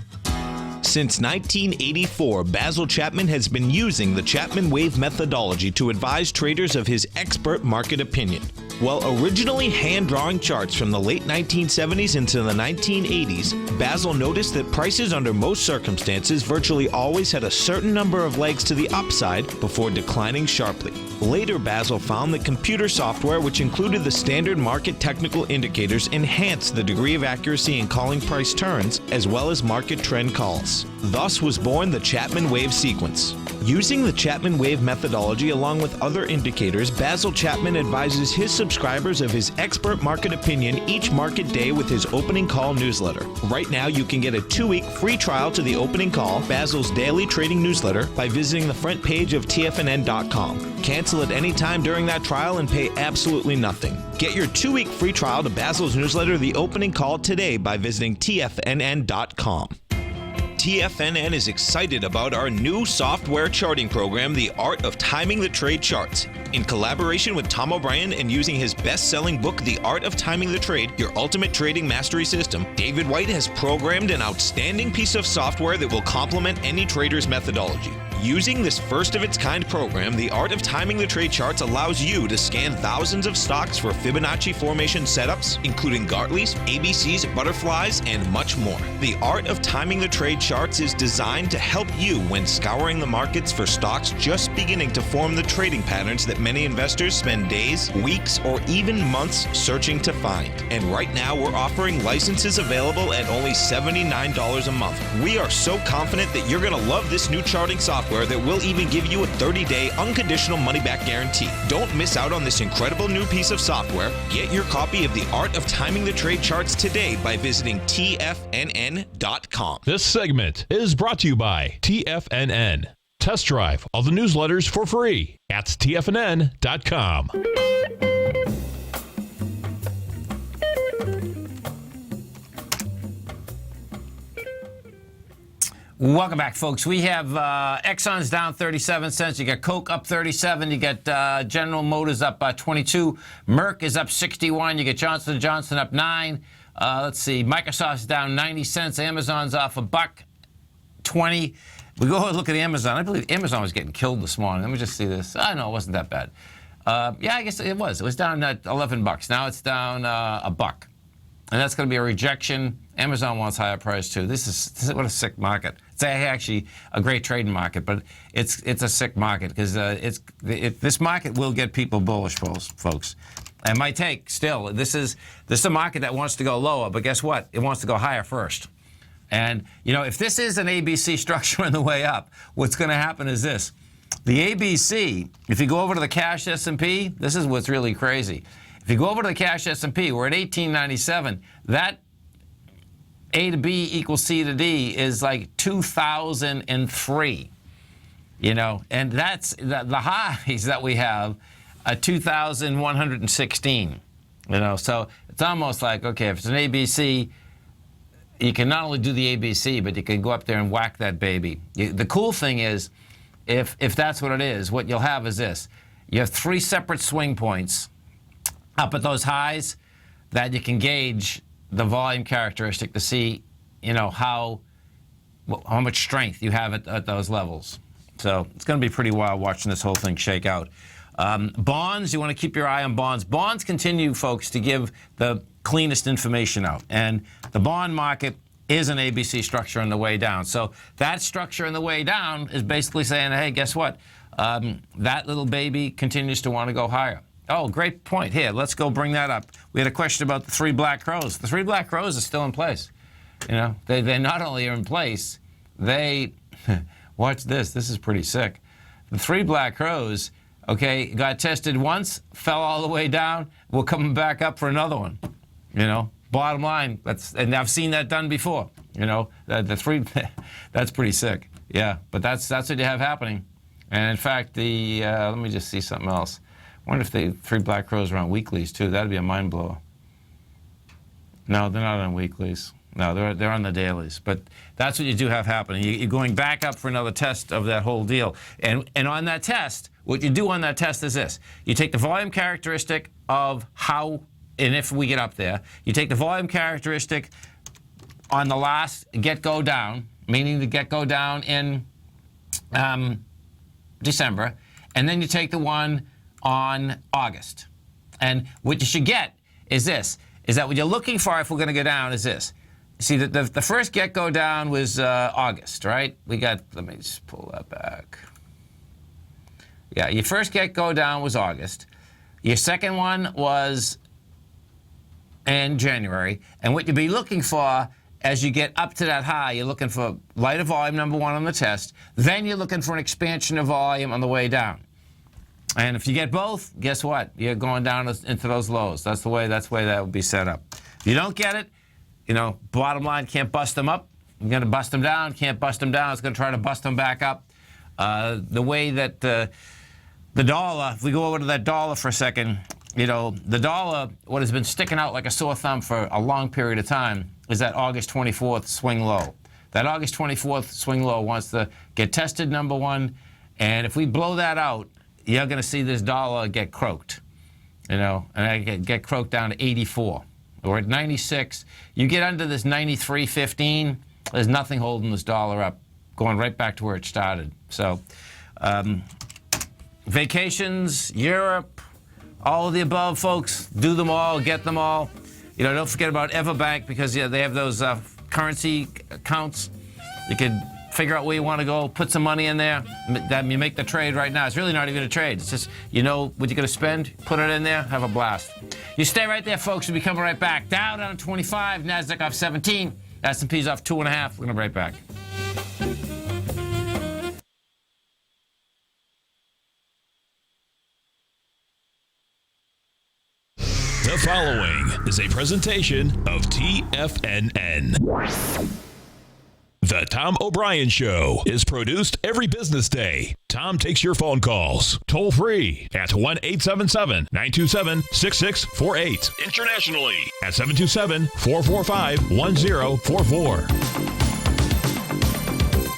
Since 1984, Basil Chapman has been using the Chapman Wave methodology to advise traders of his expert market opinion. While originally hand-drawing charts from the late 1970s into the 1980s, Basil noticed that prices under most circumstances virtually always had a certain number of legs to the upside before declining sharply. Later, Basil found that computer software, which included the standard market technical indicators, enhanced the degree of accuracy in calling price turns, as well as market trend calls. Thus was born the Chapman Wave sequence. Using the Chapman Wave methodology along with other indicators, Basil Chapman advises his subscribers of his expert market opinion each market day with his opening call newsletter. Right now, you can get a 2-week free trial to the opening call, Basil's daily trading newsletter, by visiting the front page of TFNN.com. Cancel at any time during that trial and pay absolutely nothing. Get your 2-week free trial to Basil's newsletter, The Opening Call, today by visiting TFNN.com. TFNN is excited about our new software charting program, The Art of Timing the Trade Charts. In collaboration with Tom O'Brien and using his best-selling book, The Art of Timing the Trade, Your Ultimate Trading Mastery System, David White has programmed an outstanding piece of software that will complement any trader's methodology. Using this first-of-its-kind program, The Art of Timing the Trade Charts allows you to scan thousands of stocks for Fibonacci formation setups, including Gartley's, ABC's, butterflies, and much more. The Art of Timing the Trade Charts is designed to help you when scouring the markets for stocks just beginning to form the trading patterns that many investors spend days, weeks, or even months searching to find. And right now, we're offering licenses available at only $79 a month. We are so confident that you're going to love this new charting software that will even give you a 30-day unconditional money-back guarantee. Don't miss out on this incredible new piece of software. Get your copy of The Art of Timing the Trade Charts today by visiting TFNN.com. This segment is brought to you by TFNN. Test drive all the newsletters for free at TFNN.com. Welcome back, folks. We have Exxon's down 37 cents. You got Coke up 37. You got General Motors up 22. Merck is up 61. You get Johnson & Johnson up 9. Let's see. Microsoft's down 90 cents. Amazon's off $1.20. We go and look at Amazon. I believe Amazon was getting killed this morning. Let me just see this. Oh, no, it wasn't that bad. Yeah, I guess it was. It was down at $11. Now it's down $1. And that's going to be a rejection. Amazon wants higher price too. This is what a sick market. It's actually a great trading market, but it's a sick market because this market will get people bullish, folks. And my take still, this is a market that wants to go lower, but guess what? It wants to go higher first. And if this is an ABC structure on the way up, what's going to happen is this: the ABC. If you go over to the cash S&P, this is what's really crazy. If you go over to the cash S&P, we're at 1897. That A to B equals C to D is like 2003, and that's the highs that we have at 2,116, so it's almost like, okay, if it's an ABC, you can not only do the ABC, but you can go up there and whack that baby. The cool thing is, if that's what it is, what you'll have is this. You have 3 separate swing points up at those highs that you can gauge the volume characteristic to see, how much strength you have at those levels. So it's going to be pretty wild watching this whole thing shake out. Bonds, you want to keep your eye on bonds. Bonds continue, folks, to give the cleanest information out. And the bond market is an ABC structure on the way down. So that structure on the way down is basically saying, hey, guess what? That little baby continues to want to go higher. Oh, great point. Here, let's go bring that up. We had a question about the 3 black crows. The 3 black crows are still in place. They not only are in place, they, watch this. This is pretty sick. The 3 black crows, okay, got tested once, fell all the way down, we're coming back up for another one. Bottom line, and I've seen that done before. The 3, that's pretty sick. Yeah, but that's what you have happening. And in fact, let me just see something else. I wonder if the 3 black crows are on weeklies too. That'd be a mind blower. No, they're not on weeklies. No, they're on the dailies. But that's what you do have happening. You're going back up for another test of that whole deal. And on that test, what you do on that test is this. You take the volume characteristic of how, and if we get up there, you take the volume characteristic on the last get-go down, meaning the get-go down in December, and then you take the one on August. And what you should get is this, is that what you're looking for if we're going to go down is this. See, the first get-go down was August, right? Let me just pull that back. Yeah, your first get-go down was August. Your second one was in January. And what you'll be looking for as you get up to that high, you're looking for lighter volume, number 1 on the test. Then you're looking for an expansion of volume on the way down. And if you get both, guess what? You're going down into those lows. That's the way that would be set up. If you don't get it, bottom line, can't bust them up. You're going to bust them down, can't bust them down. It's going to try to bust them back up. The way that the dollar, if we go over to that dollar for a second, the dollar, what has been sticking out like a sore thumb for a long period of time is that August 24th swing low. That August 24th swing low wants to get tested, number 1. And if we blow that out, you're going to see this dollar get croaked, and get croaked down to 84. We're at 96. You get under this 93.15, there's nothing holding this dollar up, going right back to where it started. So, vacations, Europe, all of the above, folks, do them all, get them all. Don't forget about Everbank because they have those currency accounts. You can figure out where you want to go, put some money in there. You make the trade right now. It's really not even a trade. It's just, what you're going to spend, put it in there, have a blast. You stay right there, folks. We'll be coming right back. Dow down 25, NASDAQ off 17, S&P's off 2.5. We're going to be right back. The following is a presentation of TFNN. The Tom O'Brien Show is produced every business day. Tom takes your phone calls toll free at 1-877-927-6648. Internationally at 727-445-1044.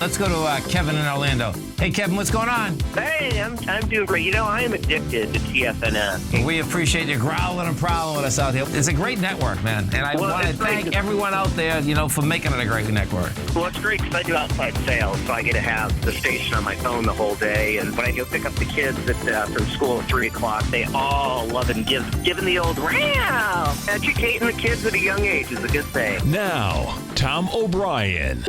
Let's go to Kevin in Orlando. Hey, Kevin, what's going on? Hey, I'm doing great. I am addicted to TFNN. We appreciate you growling and prowling with us out here. It's a great network, man. And I want to thank everyone out there, for making it a great network. Well, it's great because I do outside sales, so I get to have the station on my phone the whole day. And when I go pick up the kids from school at 3 o'clock, they all love it and giving the old wow. Educating the kids at a young age is a good thing. Now, Tom O'Brien.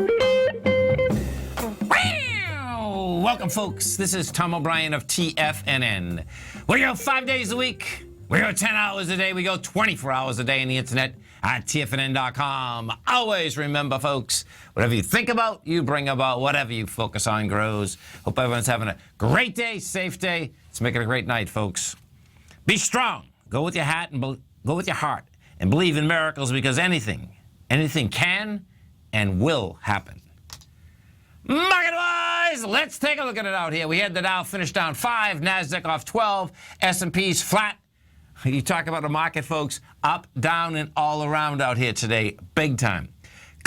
Welcome, folks. This is Tom O'Brien of TFNN. We go 5 days a week. We go 10 hours a day. We go 24 hours a day on the internet at TFNN.com. Always remember, folks, whatever you think about, you bring about. Whatever you focus on grows. Hope everyone's having a great day, safe day. Let's make it a great night, folks. Be strong. Go with your hat and go with your heart. And believe in miracles because anything can and will happen. Market-wise, let's take a look at it out here. We had the Dow finish down 5, NASDAQ off 12, S&P's flat. You talk about the market, folks, up, down, and all around out here today, big time.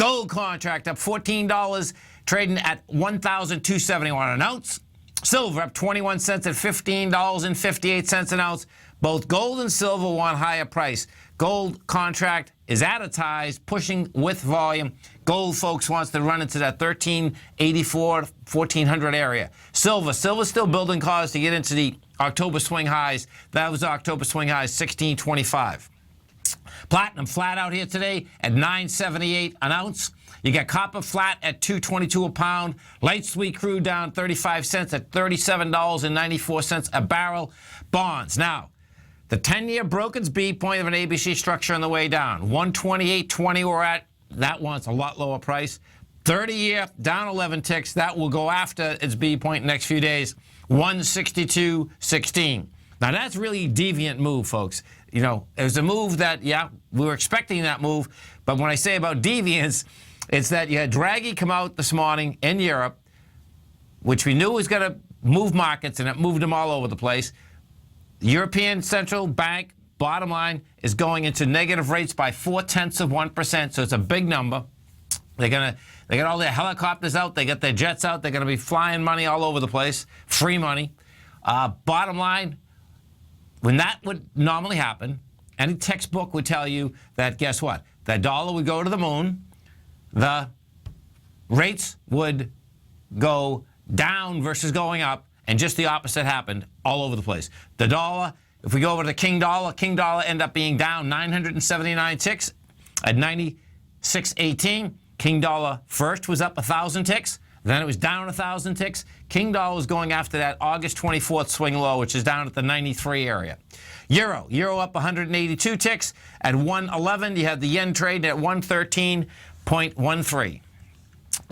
Gold contract up $14, trading at $1,271 an ounce. Silver up 21 cents at $15.58 an ounce. Both gold and silver want higher price. Gold contract is advertised, pushing with volume. Gold, folks, wants to run into that 1384, 1400 area. Silver's still building cause to get into the October swing highs. That was October swing highs, 1625. Platinum flat out here today at $9.78 an ounce. You got copper flat at $2.22 a pound. Light sweet crude down 35 cents at $37.94 a barrel. Bonds. Now, the 10-year broke its B point of an ABC structure on the way down. 128.20 we're at. That wants a lot lower price. 30-year down 11 ticks. That will go after its B point next few days. 162.16. Now, that's really a deviant move, folks. You know, it was a move that, yeah, we were expecting that move. But when I say about deviance, it's that you had Draghi come out this morning in Europe, which we knew was going to move markets, and it moved them all over the place. The European Central Bank, bottom line, is going into negative rates by 0.4%, so it's a big number. They got all their helicopters out, they got their jets out, they're going to be flying money all over the place, free money. Bottom line, when that would normally happen, any textbook would tell you that, guess what? The dollar would go to the moon, the rates would go down versus going up, and just the opposite happened all over the place. The dollar, if we go over to King Dollar ended up being down 979 ticks at 96.18. King Dollar first was up 1,000 ticks. Then it was down 1,000 ticks. King Dollar was going after that August 24th swing low, which is down at the 93 area. Euro up 182 ticks at 111. You had the yen trading at 113.13.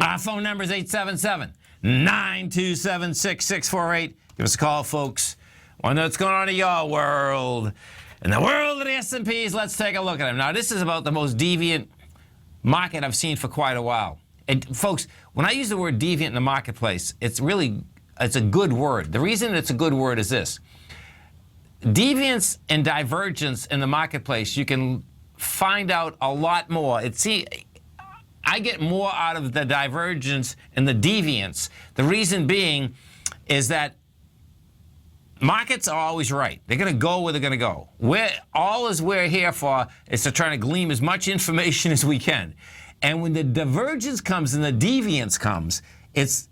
Our phone number is 877-927-6648. Give us a call, folks. Want to know what's going on in your world. In the world of the S&Ps, let's take a look at them. Now, this is about the most deviant market I've seen for quite a while. And folks, when I use the word deviant in the marketplace, it's a good word. The reason it's a good word is this. Deviance and divergence in the marketplace, you can find out a lot more. I get more out of the divergence and the deviance. The reason being is that markets are always right. They're going to go where they're going to go. All we're here for is to try to glean as much information as we can. And when the divergence comes and the deviance comes, it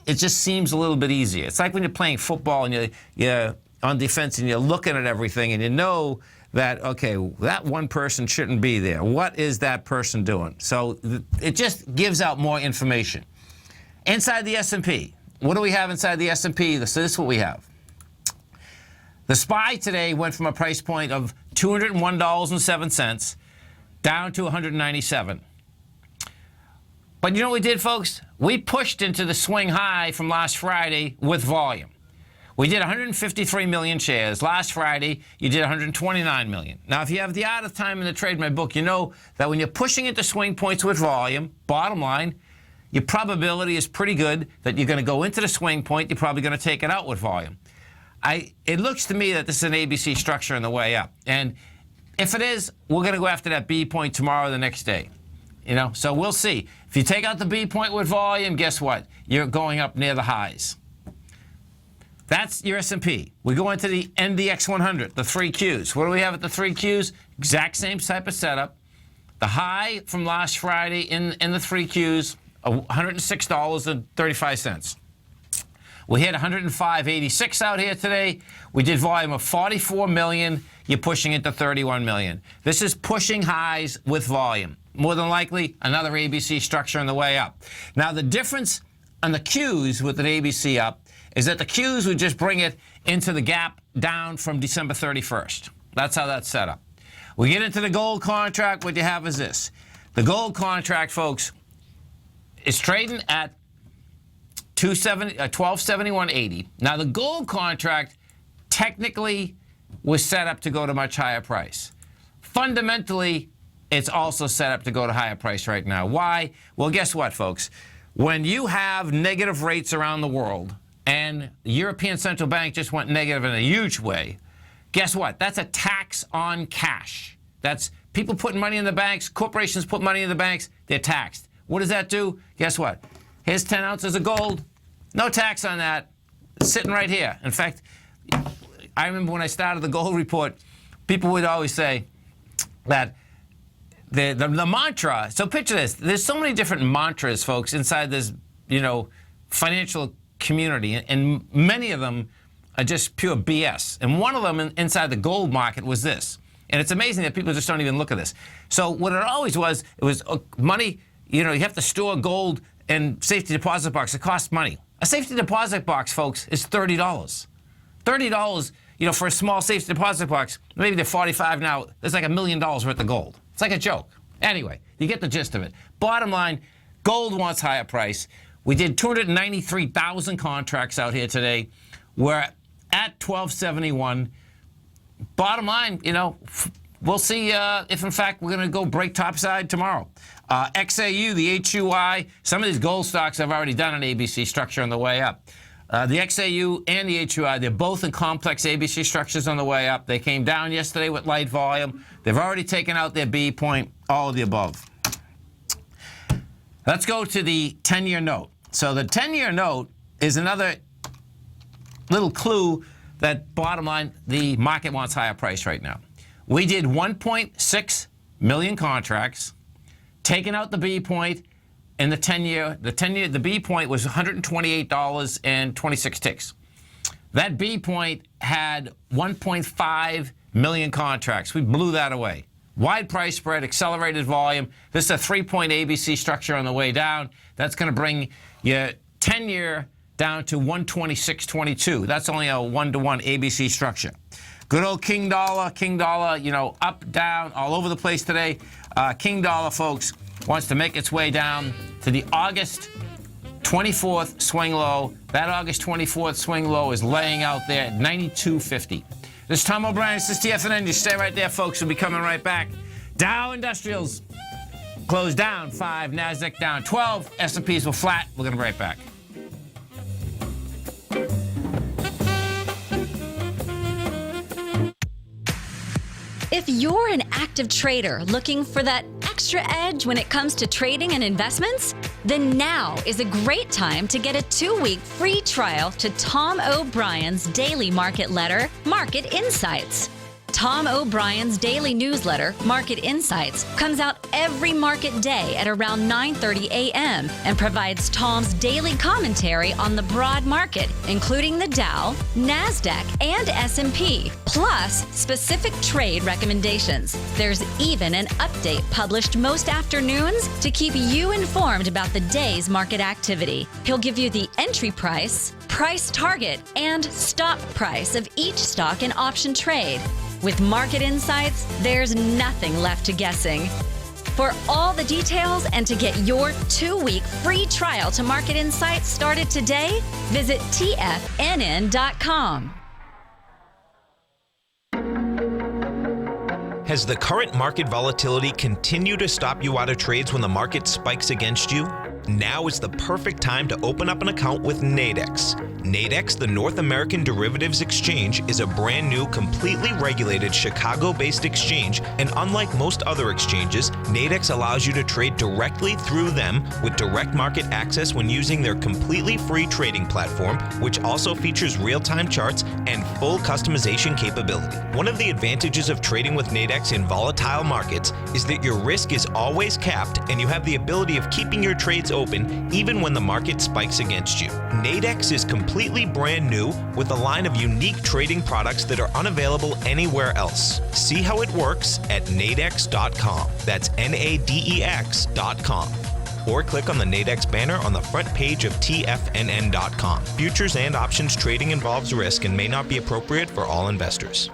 just seems a little bit easier. It's like when you're playing football and you're on defense and you're looking at everything and you know that, okay, that one person shouldn't be there. What is that person doing? So it just gives out more information. Inside the S&P, what do we have inside the S&P? So this is what we have. The SPY today went from a price point of $201.07 down to $197. But you know what we did, folks? We pushed into the swing high from last Friday with volume. We did 153 million shares. Last Friday, you did 129 million. Now, if you have the art of time in the trade, my book, you know that when you're pushing into swing points with volume, bottom line, your probability is pretty good that you're going to go into the swing point. You're probably going to take it out with volume. It looks to me that this is an ABC structure on the way up. And if it is, we're going to go after that B point tomorrow or the next day. You know, so we'll see. If you take out the B point with volume, guess what? You're going up near the highs. That's your S&P. We go into the NDX 100, the 3 Qs. What do we have at the 3 Qs? Exact same type of setup. The high from last Friday in the 3 Qs, $106.35. We hit 105.86 out here today. We did volume of 44 million. You're pushing into 31 million. This is pushing highs with volume. More than likely, another ABC structure on the way up. Now, the difference on the Qs with an ABC up is that the Qs would just bring it into the gap down from December 31st. That's how that's set up. We get into the gold contract. What you have is this. The gold contract, folks, is trading at 1271.80. Now, the gold contract technically was set up to go to much higher price. Fundamentally, it's also set up to go to higher price right now. Why? Well, guess what, folks? When you have negative rates around the world, and the European Central Bank just went negative in a huge way, guess what? That's a tax on cash. That's people putting money in the banks, corporations put money in the banks, they're taxed. What does that do? Guess what? Here's 10 ounces of gold. No tax on that. It's sitting right here. In fact, I remember when I started the gold report, people would always say that the mantra, so picture this, there's so many different mantras, folks, inside this, financial community, and many of them are just pure BS. And one of them inside the gold market was this. And it's amazing that people just don't even look at this. So what it always was, it was money, you have to store gold in safety deposit box. It costs money. A safety deposit box, folks, is $30. $30, for a small safety deposit box, maybe they're $45 now. It's like $1 million worth of gold. It's like a joke. Anyway, you get the gist of it. Bottom line, gold wants higher price. We did 293,000 contracts out here today. We're at 1271. Bottom line, we'll see if, in fact, we're going to go break topside tomorrow. XAU, the HUI, some of these gold stocks have already done an ABC structure on the way up. The XAU and the HUI, they're both in complex ABC structures on the way up. They came down yesterday with light volume. They've already taken out their B point, all of the above. Let's go to the 10-year note. So the 10-year note is another little clue that, bottom line, the market wants higher price right now. We did 1.6 million contracts, taking out the B point, and the 10-year, the B point was $128.26 ticks. That B point had 1.5 million contracts. We blew that away. Wide price spread, accelerated volume. This is a 3-point ABC structure on the way down. That's going to bring your 10-year down to 126.22. That's only a 1-to-1 ABC structure. Good old King Dollar, up, down, all over the place today. King Dollar, folks, wants to make its way down to the August 24th swing low. That August 24th swing low is laying out there at 92.50. This is Tom O'Brien. This is TFNN. You stay right there, folks. We'll be coming right back. Dow Industrials closed down 5. NASDAQ down 12. S&Ps were flat. We're going to be right back. If you're an active trader looking for that extra edge when it comes to trading and investments, then now is a great time to get a 2-week free trial to Tom O'Brien's daily market letter, Market Insights. Tom O'Brien's daily newsletter, Market Insights, comes out every market day at around 9:30 a.m. and provides Tom's daily commentary on the broad market, including the Dow, NASDAQ, and S&P, plus specific trade recommendations. There's even an update published most afternoons to keep you informed about the day's market activity. He'll give you the entry price, price target, and stop price of each stock and option trade. With Market Insights, there's nothing left to guessing. For all the details and to get your 2-week free trial to Market Insights started today, visit TFNN.com. Has the current market volatility continued to stop you out of trades when the market spikes against you? Now is the perfect time to open up an account with Nadex. Nadex, the North American Derivatives Exchange, is a brand new, completely regulated Chicago-based exchange, and unlike most other exchanges, Nadex allows you to trade directly through them with direct market access when using their completely free trading platform, which also features real-time charts and full customization capability. One of the advantages of trading with Nadex in volatile markets is that your risk is always capped and you have the ability of keeping your trades open even when the market spikes against you. Nadex is completely brand new with a line of unique trading products that are unavailable anywhere else. See how it works at nadex.com. That's NADEX.com. Or click on the Nadex banner on the front page of TFNN.com. Futures and options trading involves risk and may not be appropriate for all investors.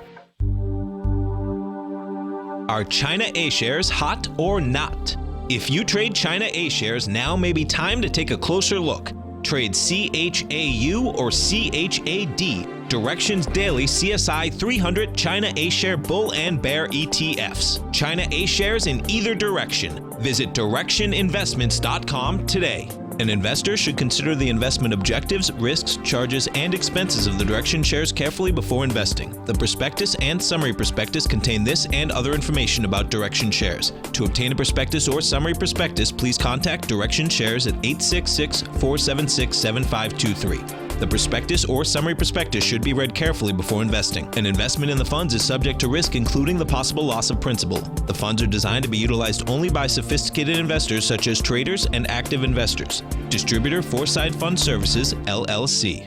Are China A-shares hot or not? If you trade China A-shares, now may be time to take a closer look. Trade CHAU or CHAD, Directions Daily CSI 300 China A-share Bull and Bear ETFs. China A-shares in either direction. Visit directioninvestments.com today. An investor should consider the investment objectives, risks, charges, and expenses of the Direction shares carefully before investing. The prospectus and summary prospectus contain this and other information about Direction shares. To obtain a prospectus or summary prospectus, please contact Direction Shares at 866-476-7523. The prospectus or summary prospectus should be read carefully before investing. An investment in the funds is subject to risk, including the possible loss of principal. The funds are designed to be utilized only by sophisticated investors such as traders and active investors. Distributor Foreside Fund Services, LLC.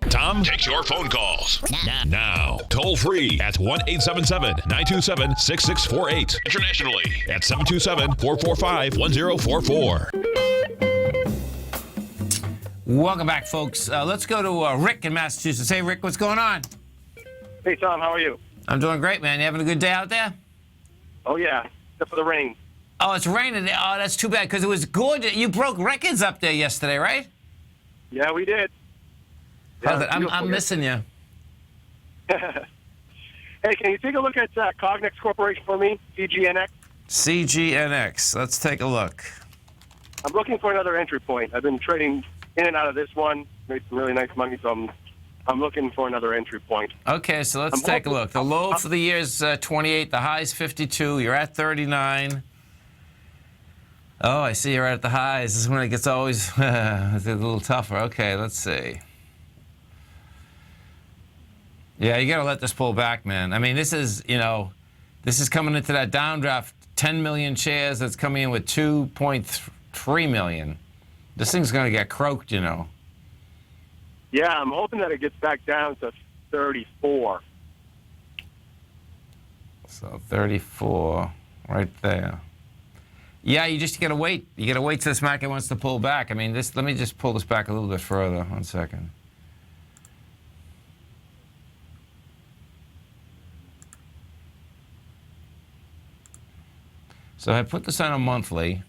Tom takes your phone calls now. Toll free at 1-877-927-6648. Internationally at 727-445-1044. Welcome back, folks. Let's go to Rick in Massachusetts. Hey, Rick, what's going on? Hey, Tom, how are you? I'm doing great, man. You having a good day out there? Oh, yeah, except for the rain. Oh, it's raining. Oh, that's too bad, because it was gorgeous. You broke records up there yesterday, right? Yeah, we did. Yeah, I'm missing you. Hey, can you take a look at Cognex Corporation for me, CGNX? CGNX. Let's take a look. I'm looking for another entry point. I've been trading in and out of this one, made some really nice money, so I'm looking for another entry point. Okay, so let's take a look. The low for the year is 28. The high is 52. You're at 39. Oh, I see you're at the highs. This is when it gets always it's a little tougher. Okay, let's see. Yeah, you got to let this pull back, man. I mean, this is, this is coming into that downdraft. 10 million shares that's coming in with 2.3 million. This thing's going to get croaked, Yeah, I'm hoping that it gets back down to 34. So 34, right there. Yeah, you just got to wait. You got to wait till this market wants to pull back. I mean, let me just pull this back a little bit further. 1 second. So I put this on a monthly.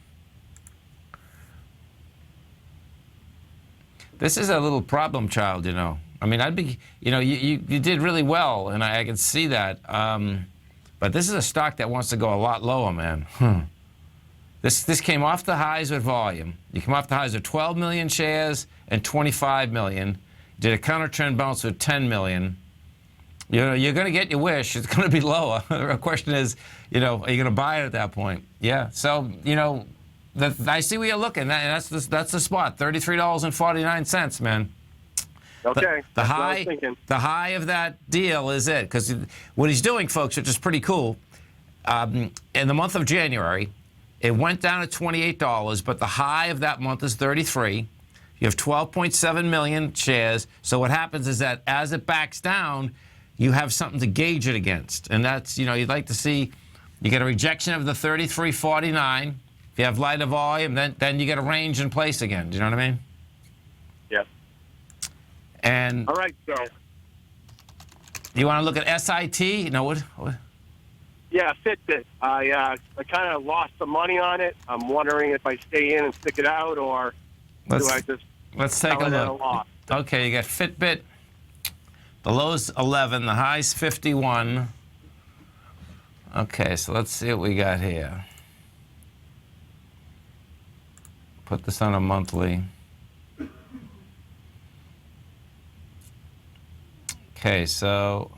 This is a little problem child, I mean, I'd be, you did really well, and I can see that. But this is a stock that wants to go a lot lower, man. This came off the highs with volume. You come off the highs of 12 million shares and 25 million. Did a counter trend bounce with 10 million. You're going to get your wish. It's going to be lower. The question is, are you going to buy it at that point? Yeah. So, I see where you're looking. That's the spot. $33.49, man. Okay. The high of that deal is it. Because what he's doing, folks, which is pretty cool, in the month of January, it went down to $28, but the high of that month is 33. You have 12.7 million shares. So what happens is that as it backs down, you have something to gauge it against. And that's, you'd like to see, you get a rejection of the 33.49. If you have lighter volume, then you get a range in place again. Do you know what I mean? Yes. And all right, so you want to look at SIT? What? Yeah, Fitbit. I kind of lost some money on it. I'm wondering if I stay in and stick it out, or do I just let's take a look. Okay, you got Fitbit. The low's 11. The high's 51. Okay, so let's see what we got here. Put this on a monthly. Okay, so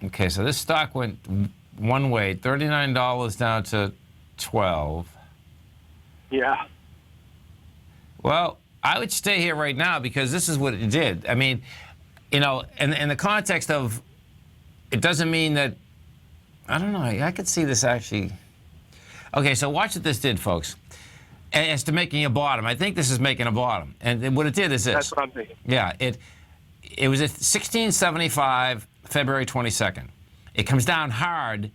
this stock went one way, $39 down to 12. Yeah. Well, I would stay here right now because this is what it did. I mean, in the context of, it doesn't mean that, I don't know, I could see this actually. Okay, so watch what this did, folks. As to making a bottom, I think this is making a bottom. And what it did is this. That's what I'm thinking. Yeah, it was at 1675, February 22nd. It comes down hard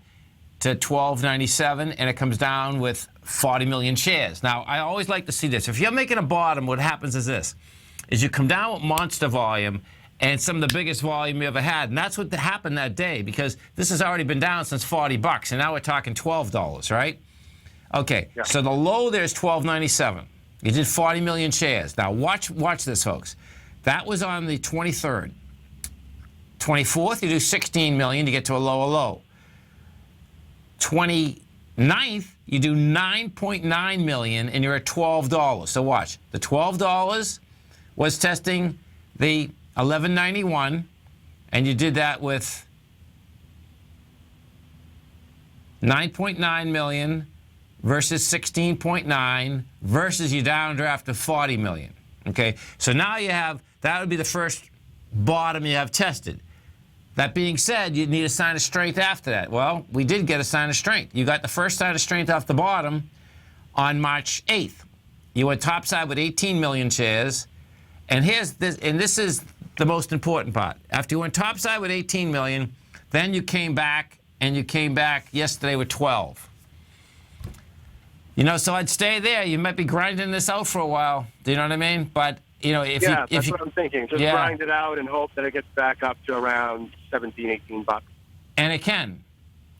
to 1297, and it comes down with 40 million shares. Now, I always like to see this. If you're making a bottom, what happens is this, is you come down with monster volume and some of the biggest volume you ever had. And that's what happened that day, because this has already been down since $40, and now we're talking $12, right? Okay, yeah. So the low there is 1297. You did 40 million shares. Now watch this, folks. That was on the 23rd. 24th, you do 16 million to get to a lower low. 29th, you do 9.9 million and you're at $12. So watch, the $12 was testing the 1191, and you did that with 9.9 million versus 16.9 versus your downdraft of 40 million. Okay, so now you have, that would be the first bottom you have tested. That being said, you need a sign of strength after that. Well, we did get a sign of strength. You got the first sign of strength off the bottom on March 8th. You went topside with 18 million shares. And here's this, and this is the most important part. After you went topside with 18 million, then you came back, and you came back yesterday with 12. You know, so I'd stay there. You might be grinding this out for a while. Do you know what I mean? But you know, if that's what I'm thinking. Just grind it out and hope that it gets back up to around 17, 18 bucks. And it can.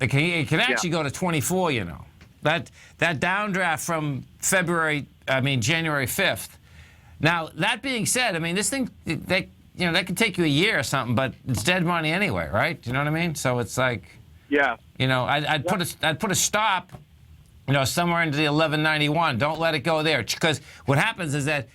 It can actually go to 24. You know, that downdraft from January 5th. Now that being said, I mean, this thing that could take you a year or something, but it's dead money anyway, right? Do you know what I mean? So it's like, you know, I'd put a stop, you know, somewhere into the 1191. Don't let it go there, because what happens is that,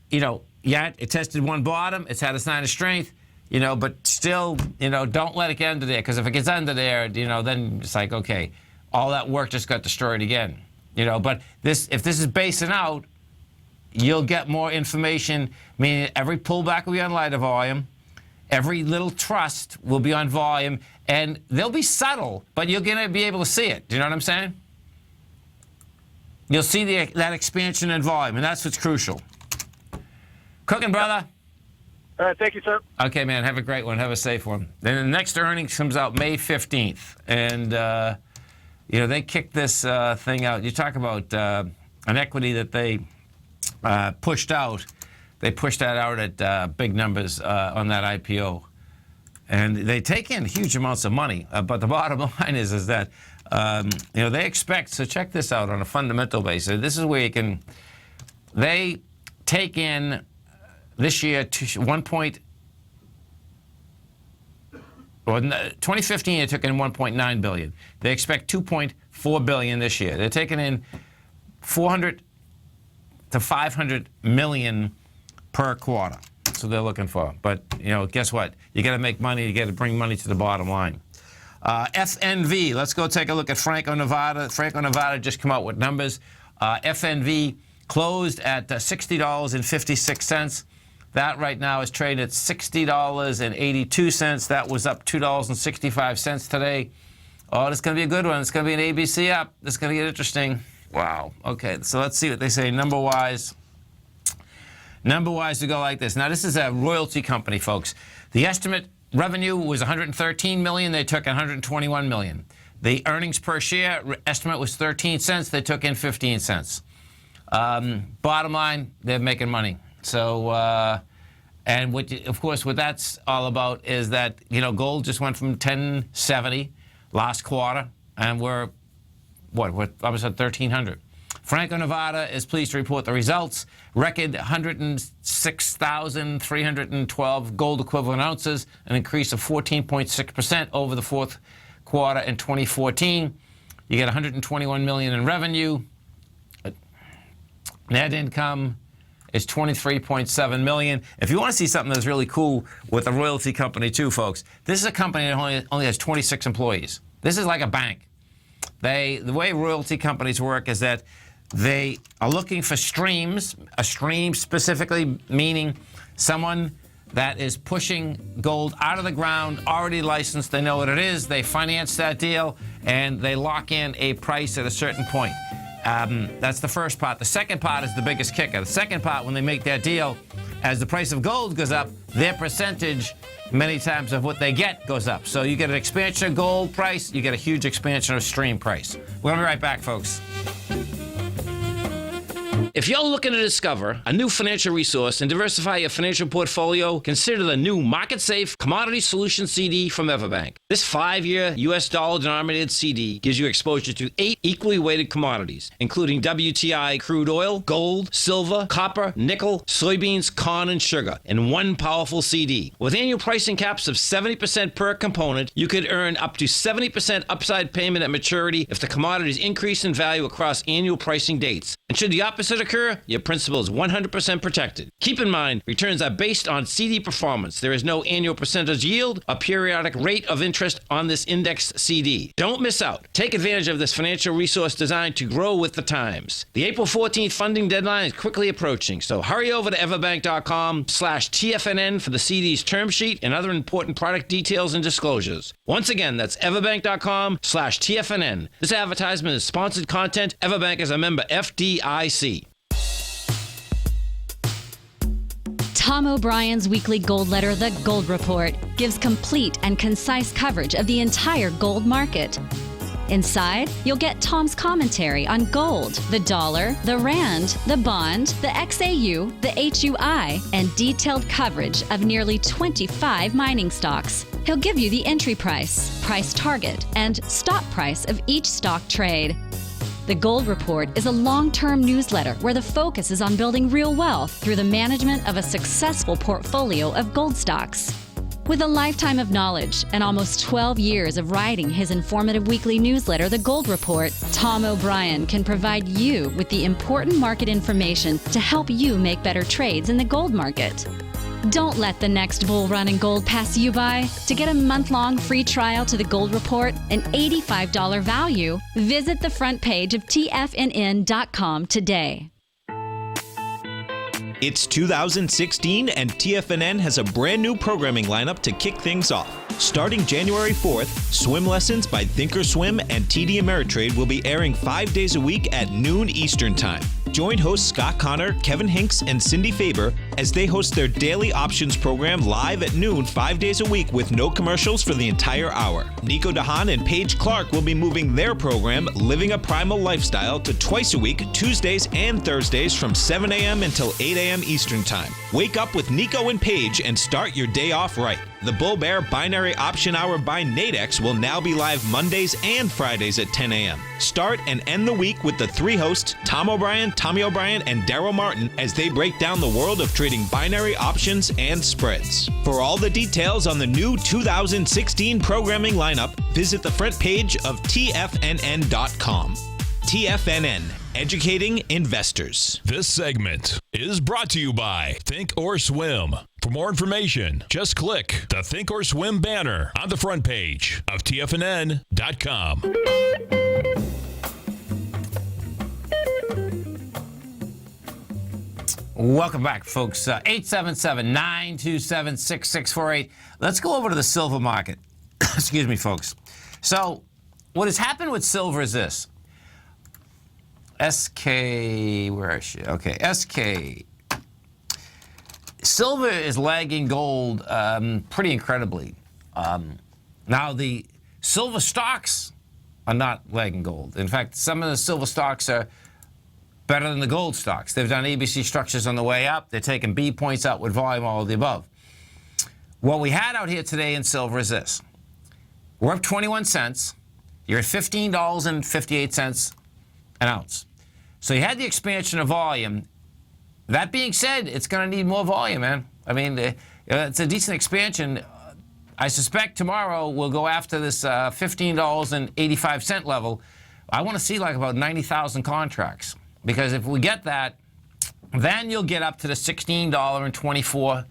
you know, it tested one bottom, it's had a sign of strength, you know, but still, you know, don't let it get under there, because if it gets under there, you know, then it's like, okay, all that work just got destroyed again, you know. But if this is basing out, you'll get more information, meaning every pullback will be on lighter volume, every little trust will be on volume, and they'll be subtle, but you're going to be able to see it. Do you know what I'm saying? You'll see that expansion in volume, and that's what's crucial. Cooking, brother. All right, thank you, sir. Okay, man, have a great one. Have a safe one. Then the next earnings comes out May 15th, and you know, they kicked this thing out. You talk about an equity that they pushed out. They pushed that out at big numbers on that IPO, and they take in huge amounts of money. But the bottom line is that you know, they expect. So check this out on a fundamental basis. This is where you can. They take in this year 2015 they took in 1.9 billion. They expect 2.4 billion this year. They're taking in 400 to 500 million per quarter. That's what they're looking for. But you know, guess what? You got to make money. You got to bring money to the bottom line. FNV. Let's go take a look at Franco-Nevada. Franco-Nevada just come out with numbers. FNV closed at $60.56. That right now is trading at $60.82. That was up $2.65 today. Oh, this is going to be a good one. It's going to be an ABC up. This is going to get interesting. Wow. Okay, so let's see what they say number-wise. Number-wise, to go like this. Now, this is a royalty company, folks. The estimate revenue was 113 million. They took 121 million. The earnings per share estimate was 13 cents. They took in 15 cents. Bottom line, they're making money. So, and of course, what that's all about is that, you know, gold just went from 1070 last quarter, and we're almost at 1,300. Franco-Nevada is pleased to report the results. Record 106,312 gold equivalent ounces, an increase of 14.6% over the fourth quarter in 2014. You get 121 million in revenue. Net income is 23.7 million. If you want to see something that's really cool with a royalty company too, folks, this is a company that only has 26 employees. This is like a bank. The way royalty companies work is that they are looking for streams, a stream specifically meaning someone that is pushing gold out of the ground, already licensed, they know what it is, they finance that deal, and they lock in a price at a certain point. That's the first part. The second part is the biggest kicker. The second part, when they make that deal, as the price of gold goes up, their percentage, many times of what they get, goes up. So you get an expansion of gold price, you get a huge expansion of stream price. We'll be right back, folks. If you're looking to discover a new financial resource and diversify your financial portfolio, consider the new market-safe Commodity Solution CD from Everbank. This 5-year U.S. dollar-denominated CD gives you exposure to 8 equally weighted commodities, including WTI crude oil, gold, silver, copper, nickel, soybeans, corn, and sugar, in one powerful CD. With annual pricing caps of 70% per component, you could earn up to 70% upside payment at maturity if the commodities increase in value across annual pricing dates. And should the opposite occur, your principal is 100% protected. Keep in mind, returns are based on CD performance. There is no annual percentage yield or periodic rate of interest on this indexed CD. Don't miss out. Take advantage of this financial resource designed to grow with the times. The April 14th funding deadline is quickly approaching, so hurry over to everbank.com/TFNN for the CD's term sheet and other important product details and disclosures. Once again, that's everbank.com/TFNN. This advertisement is sponsored content. Everbank is a member FDIC. Tom O'Brien's weekly gold letter, The Gold Report, gives complete and concise coverage of the entire gold market. Inside, you'll get Tom's commentary on gold, the dollar, the rand, the bond, the XAU, the HUI, and detailed coverage of nearly 25 mining stocks. He'll give you the entry price, price target, and stop price of each stock trade. The Gold Report is a long-term newsletter where the focus is on building real wealth through the management of a successful portfolio of gold stocks. With a lifetime of knowledge and almost 12 years of writing his informative weekly newsletter, The Gold Report, Tom O'Brien can provide you with the important market information to help you make better trades in the gold market. Don't let the next bull run in gold pass you by. To get a month-long free trial to The Gold Report, an $85 value, visit the front page of TFNN.com today. It's 2016 and TFNN has a brand new programming lineup to kick things off. Starting January 4th, swim lessons by Thinkorswim and TD Ameritrade will be airing 5 days a week at noon Eastern Time. Join hosts Scott Connor, Kevin Hinks, and Cindy Faber as they host their daily options program live at noon 5 days a week with no commercials for the entire hour. Nico DeHaan and Paige Clark will be moving their program, Living a Primal Lifestyle, to twice a week, Tuesdays and Thursdays from 7 a.m. until 8 a.m. Eastern Time. Wake up with Nico and Paige and start your day off right. The Bull Bear Binary Option Hour by Nadex will now be live Mondays and Fridays at 10 a.m. Start and end the week with the 3 hosts, Tom O'Brien, Tommy O'Brien, and Daryl Martin, as they break down the world of trading binary options and spreads. For all the details on the new 2016 programming lineup, visit the front page of TFNN.com. TFNN, educating investors. This segment is brought to you by Think or Swim. For more information, just click the Think or Swim banner on the front page of TFNN.com. Welcome back, folks. 877-927-6648. Let's go over to the silver market. Excuse me, folks. So what has happened with silver is this. SK, where is she? Okay, SK. Silver is lagging gold pretty incredibly. Now, the silver stocks are not lagging gold. In fact, some of the silver stocks are better than the gold stocks. They've done ABC structures on the way up. They're taking B points out with volume, all of the above. What we had out here today in silver is this. We're up 21 cents. You're at $15.58 an ounce. So you had the expansion of volume. That being said, it's going to need more volume, man. I mean, it's a decent expansion. I suspect tomorrow we'll go after this $15.85 level. I want to see like about 90,000 contracts. Because if we get that, then you'll get up to the $16.24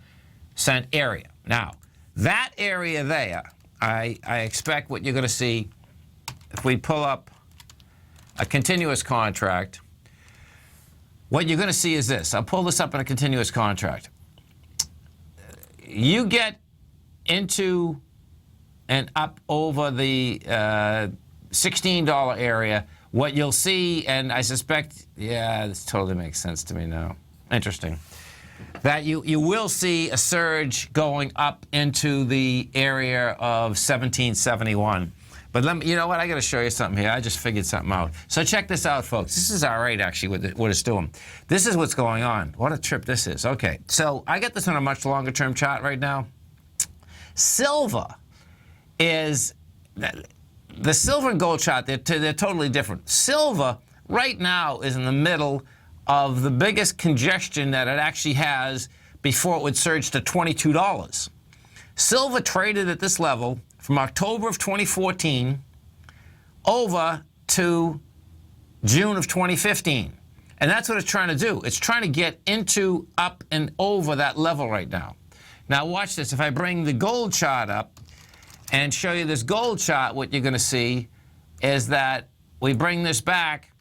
area. Now, that area there, I expect what you're going to see if we pull up a continuous contract. What you're going to see is this. I'll pull this up in a continuous contract. You get into and up over the $16 area, what you'll see, and I suspect, yeah, this totally makes sense to me now. Interesting. That you will see a surge going up into the area of 1771. But you know what? I got to show you something here. I just figured something out. So check this out, folks. This is all right, actually, what it's doing. This is what's going on. What a trip this is. Okay, so I got this on a much longer-term chart right now. Silver is the silver and gold chart. They're totally different. Silver right now is in the middle of the biggest congestion that it actually has before it would surge to $22. Silver traded at this level from October of 2014 over to June of 2015. And that's what it's trying to do. It's trying to get into, up, and over that level right now. Now watch this. If I bring the gold chart up and show you this gold chart, what you're going to see is that we bring this back,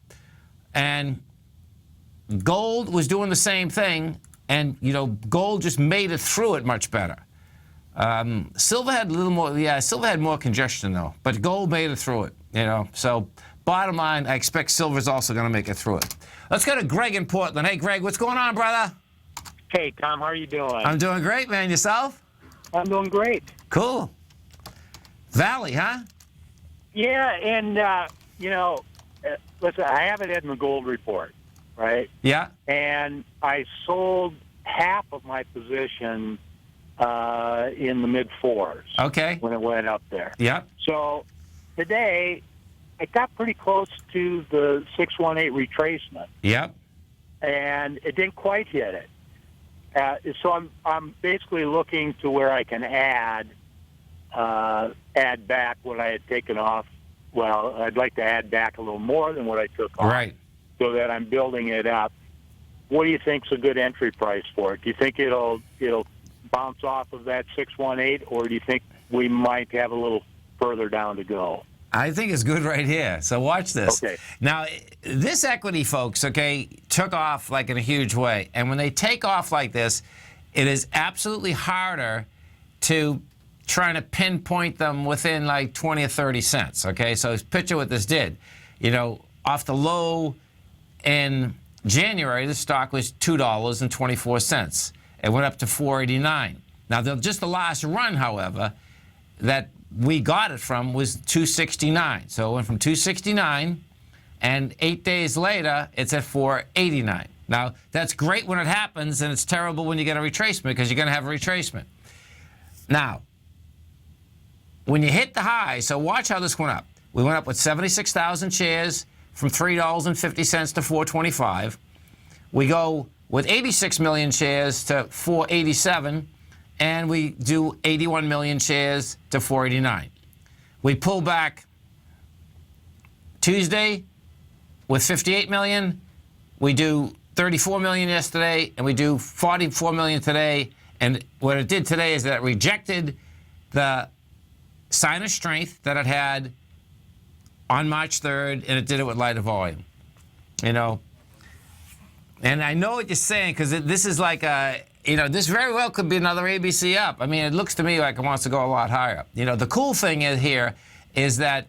and gold was doing the same thing, and, you know, gold just made it through it much better. Silver had a little more, silver had more congestion though, but gold made it through it, you know. So bottom line, I expect silver's also going to make it through it. Let's go to Greg in Portland. Hey, Greg, what's going on, brother? Hey, Tom, how are you doing? I'm doing great, man. Yourself? I'm doing great. Cool. Valley, huh? Yeah, and, listen, I have it in the gold report, right? Yeah. And I sold half of my position in the mid-4s. Okay. When it went up there. Yeah. So today, I got pretty close to the 618 retracement. Yep. And it didn't quite hit it. So I'm basically looking to where I can add back what I had taken off. Well, I'd like to add back a little more than what I took off. Right. So that I'm building it up. What do you think's a good entry price for it? Do you think it'll bounce off of that 618, or do you think we might have a little further down to go? I think it's good right here. So watch this. Okay. Now, this equity, folks, okay, took off like in a huge way. And when they take off like this, it is absolutely harder to try to pinpoint them within like 20 or 30 cents, okay? So picture what this did. You know, off the low in January, the stock was $2.24. It went up to $4.89. Now, just the last run, however, that we got it from was $2.69. So it went from $2.69, and 8 days later, it's at $4.89. Now, that's great when it happens, and it's terrible when you get a retracement, because you're going to have a retracement. Now, when you hit the high, so watch how this went up. We went up with 76,000 shares from $3.50 to $4.25. We go with 86 million shares to 487, and we do 81 million shares to 489. We pull back Tuesday with 58 million. We do 34 million yesterday, and we do 44 million today. And what it did today is that it rejected the sign of strength that it had on March 3rd, and it did it with lighter volume. You know, and I know what you're saying, because this is like a, you know, this very well could be another ABC up. I mean, it looks to me like it wants to go a lot higher. You know, the cool thing here is that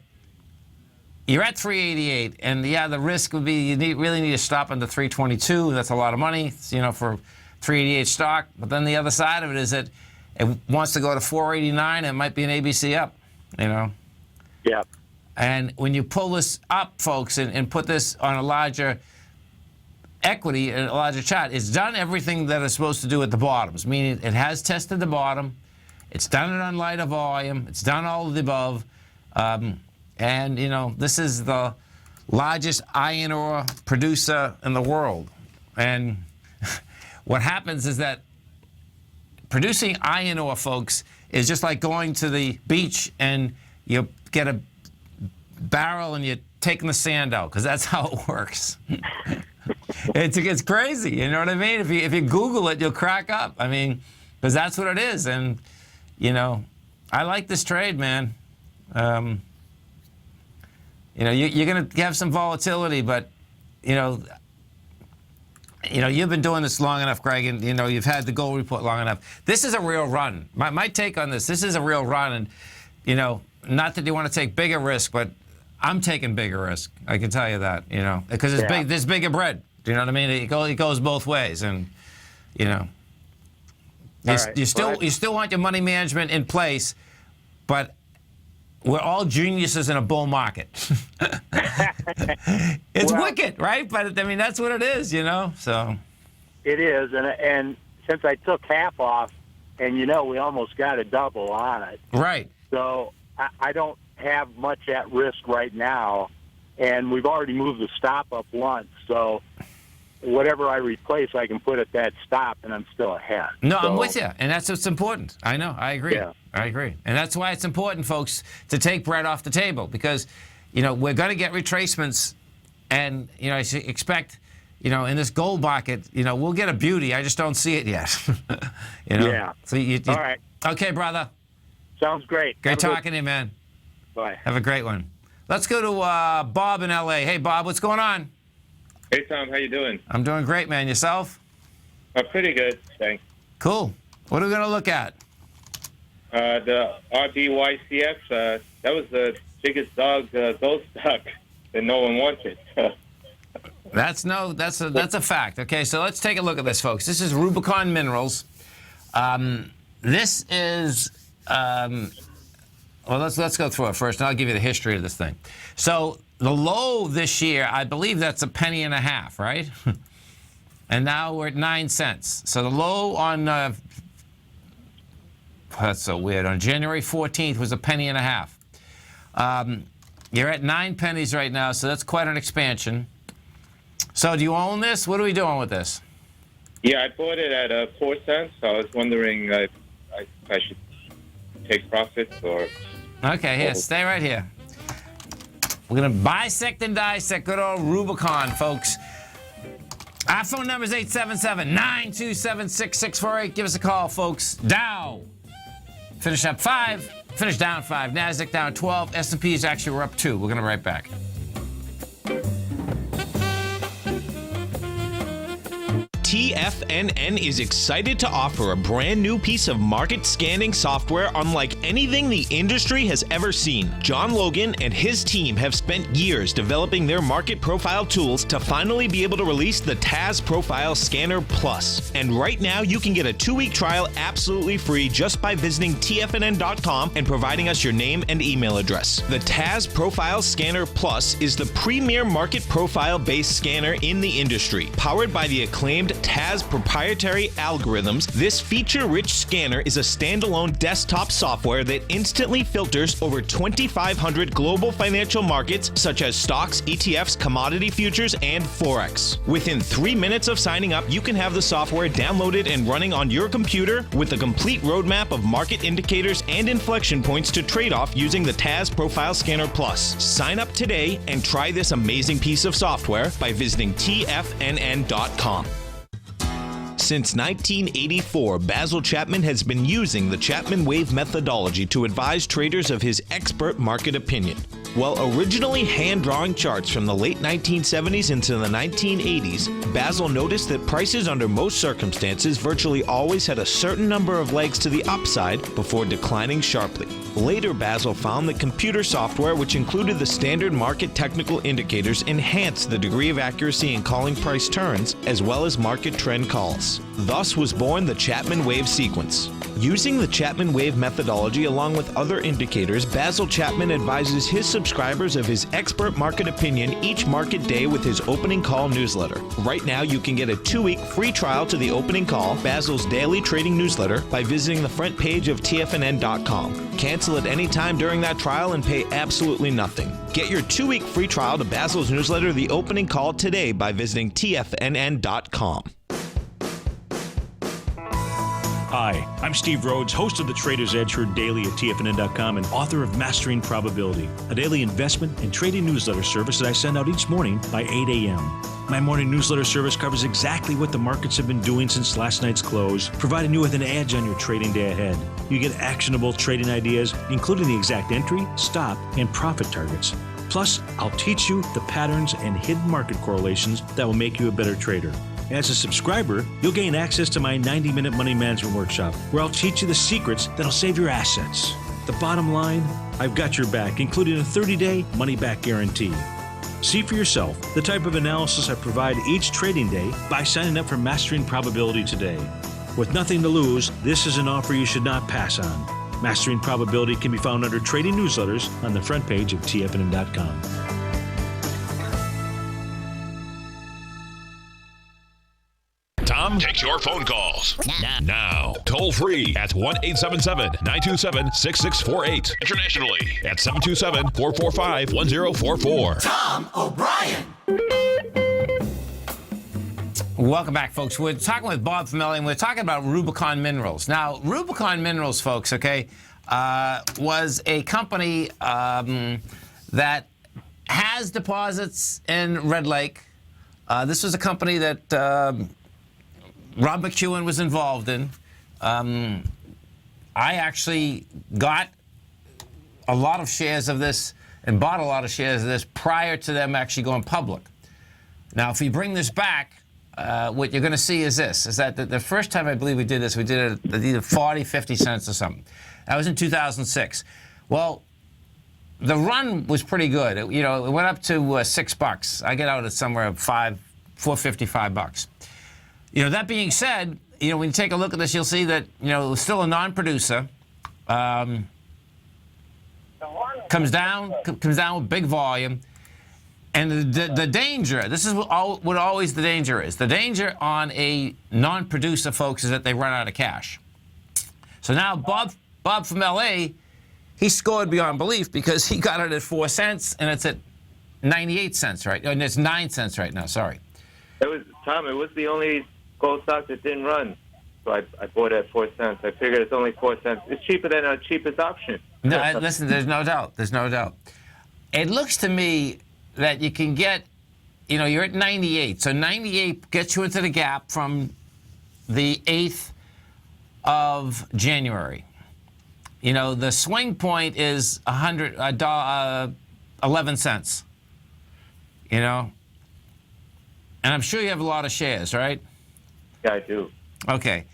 you're at 388, and yeah, the risk would be you really need to stop under 322. That's a lot of money, you know, for 388 stock. But then the other side of it is that it wants to go to 489. It might be an ABC up, you know. Yeah. And when you pull this up, folks, and put this on a larger equity, a larger chart, it's done everything that it's supposed to do at the bottoms, meaning it has tested the bottom, it's done it on lighter volume, it's done all of the above, and, you know, this is the largest iron ore producer in the world. And what happens is that producing iron ore, folks, is just like going to the beach and you get a barrel and you're taking the sand out, because that's how it works. It's crazy, you know what I mean? If you Google it, you'll crack up. I mean, because that's what it is. And, you know, I like this trade, man. You know, you're going to have some volatility, but, you know, you've been doing this long enough, Greg, and, you know, you've had the gold report long enough. This is a real run. My take on this is a real run. And, you know, not that you want to take bigger risk, but I'm taking bigger risk. I can tell you that, you know, because it's big. There's bigger bread. Do you know what I mean? It goes both ways, and you know, you still want your money management in place, but we're all geniuses in a bull market. It's wicked, right? But I mean, that's what it is, you know. So it is, and since I took half off, and we almost got a double on it. Right. So I don't have much at risk right now, and we've already moved the stop up once. So whatever I replace, I can put at that stop, and I'm still ahead. No, I'm with you, and that's what's important. I know. I agree. Yeah. I agree. And that's why it's important, folks, to take bread off the table because, we're going to get retracements, and, I expect, in this gold market, we'll get a beauty. I just don't see it yet. Yeah. So all right. Okay, brother. Sounds great. Great talking to you, man. Bye. Have a great one. Let's go to Bob in L.A. Hey, Bob, what's going on? Hey, Tom, how you doing? I'm doing great, man. Yourself? Pretty good, thanks. Cool. What are we going to look at? The RBYCF, that was the biggest gold stock that no one wanted. That's a fact. Okay, so let's take a look at this, folks. This is Rubicon Minerals. This is well, let's go through it first, and I'll give you the history of this thing. So the low this year, I believe that's $0.015, right? And now we're at 9 cents. So the low on that's so weird. On January 14th was $0.015. You're at 9 pennies right now, so that's quite an expansion. So do you own this? What are we doing with this? Yeah, I bought it at 4 cents. So I was wondering if I should take profits or... Okay, here, stay right here. We're going to bisect and dissect good old Rubicon, folks. Our phone number is 877-927-6648. Give us a call, folks. Dow. Finish up 5. Finish down 5. NASDAQ down 12. S&Ps actually were up 2. We're going to be right back. TFNN is excited to offer a brand new piece of market scanning software unlike anything the industry has ever seen. John Logan and his team have spent years developing their market profile tools to finally be able to release the TAS Profile Scanner Plus. And right now you can get a 2-week trial absolutely free just by visiting TFNN.com and providing us your name and email address. The TAS Profile Scanner Plus is the premier market profile-based scanner in the industry. Powered by the acclaimed TAS proprietary algorithms, this feature-rich scanner is a standalone desktop software that instantly filters over 2,500 global financial markets such as stocks, ETFs, commodity futures, and Forex. Within 3 minutes of signing up, you can have the software downloaded and running on your computer with a complete roadmap of market indicators and inflection points to trade off using the TAS Profile Scanner Plus. Sign up today and try this amazing piece of software by visiting TFNN.com. Since 1984, Basil Chapman has been using the Chapman Wave methodology to advise traders of his expert market opinion. While originally hand-drawing charts from the late 1970s into the 1980s, Basil noticed that prices under most circumstances virtually always had a certain number of legs to the upside before declining sharply. Later, Basil found that computer software, which included the standard market technical indicators, enhanced the degree of accuracy in calling price turns, as well as market trend calls. Thus was born the Chapman Wave sequence. Using the Chapman Wave methodology along with other indicators, Basil Chapman advises his subscribers of his expert market opinion each market day with his opening call newsletter. Right now, you can get a 2-week free trial to the opening call, Basil's daily trading newsletter, by visiting the front page of TFNN.com. Cancel at any time during that trial and pay absolutely nothing. Get your 2-week free trial to Basil's newsletter, The Opening Call, today by visiting TFNN.com. Hi, I'm Steve Rhodes, host of the Trader's Edge, heard daily at TFNN.com and author of Mastering Probability, a daily investment and trading newsletter service that I send out each morning by 8 a.m. My morning newsletter service covers exactly what the markets have been doing since last night's close, providing you with an edge on your trading day ahead. You get actionable trading ideas, including the exact entry, stop, and profit targets. Plus, I'll teach you the patterns and hidden market correlations that will make you a better trader. As a subscriber, you'll gain access to my 90-minute money management workshop, where I'll teach you the secrets that'll save your assets. The bottom line, I've got your back, including a 30-day money-back guarantee. See for yourself the type of analysis I provide each trading day by signing up for Mastering Probability today. With nothing to lose, this is an offer you should not pass on. Mastering Probability can be found under Trading Newsletters on the front page of TFNN.com. Tom takes your phone calls now. Toll free at 1-877-927-6648. Internationally at 727-445-1044. Tom O'Brien. Welcome back, folks. We're talking with Bob Fameli, and we're talking about Rubicon Minerals. Now, Rubicon Minerals, folks, okay, was a company that has deposits in Red Lake. This was a company that Rob McEwen was involved in. I actually got a lot of shares of this and bought a lot of shares of this prior to them actually going public. Now, if we bring this back, what you're going to see is this, is that the first time I believe we did this, we did it at either 40, 50 cents or something. That was in 2006. Well, the run was pretty good. It went up to $6. I get out at somewhere $4.55. That being said, when you take a look at this, you'll see that, it was still a non-producer. Comes down with big volume. And the danger, this is what always the danger is. The danger on a non-producer, folks, is that they run out of cash. So now Bob Fameli, he scored beyond belief because he got it at 4 cents, and it's at 98 cents, right? And it's 9 cents right now, sorry. It was the only gold stock that didn't run. So I bought it at 4 cents. I figured it's only 4 cents. It's cheaper than our cheapest option. No, listen, there's no doubt. There's no doubt. It looks to me that you can get, you're at 98. So 98 gets you into the gap from the 8th of January. The swing point is 11 cents. And I'm sure you have a lot of shares, right? Yeah, I do. Okay.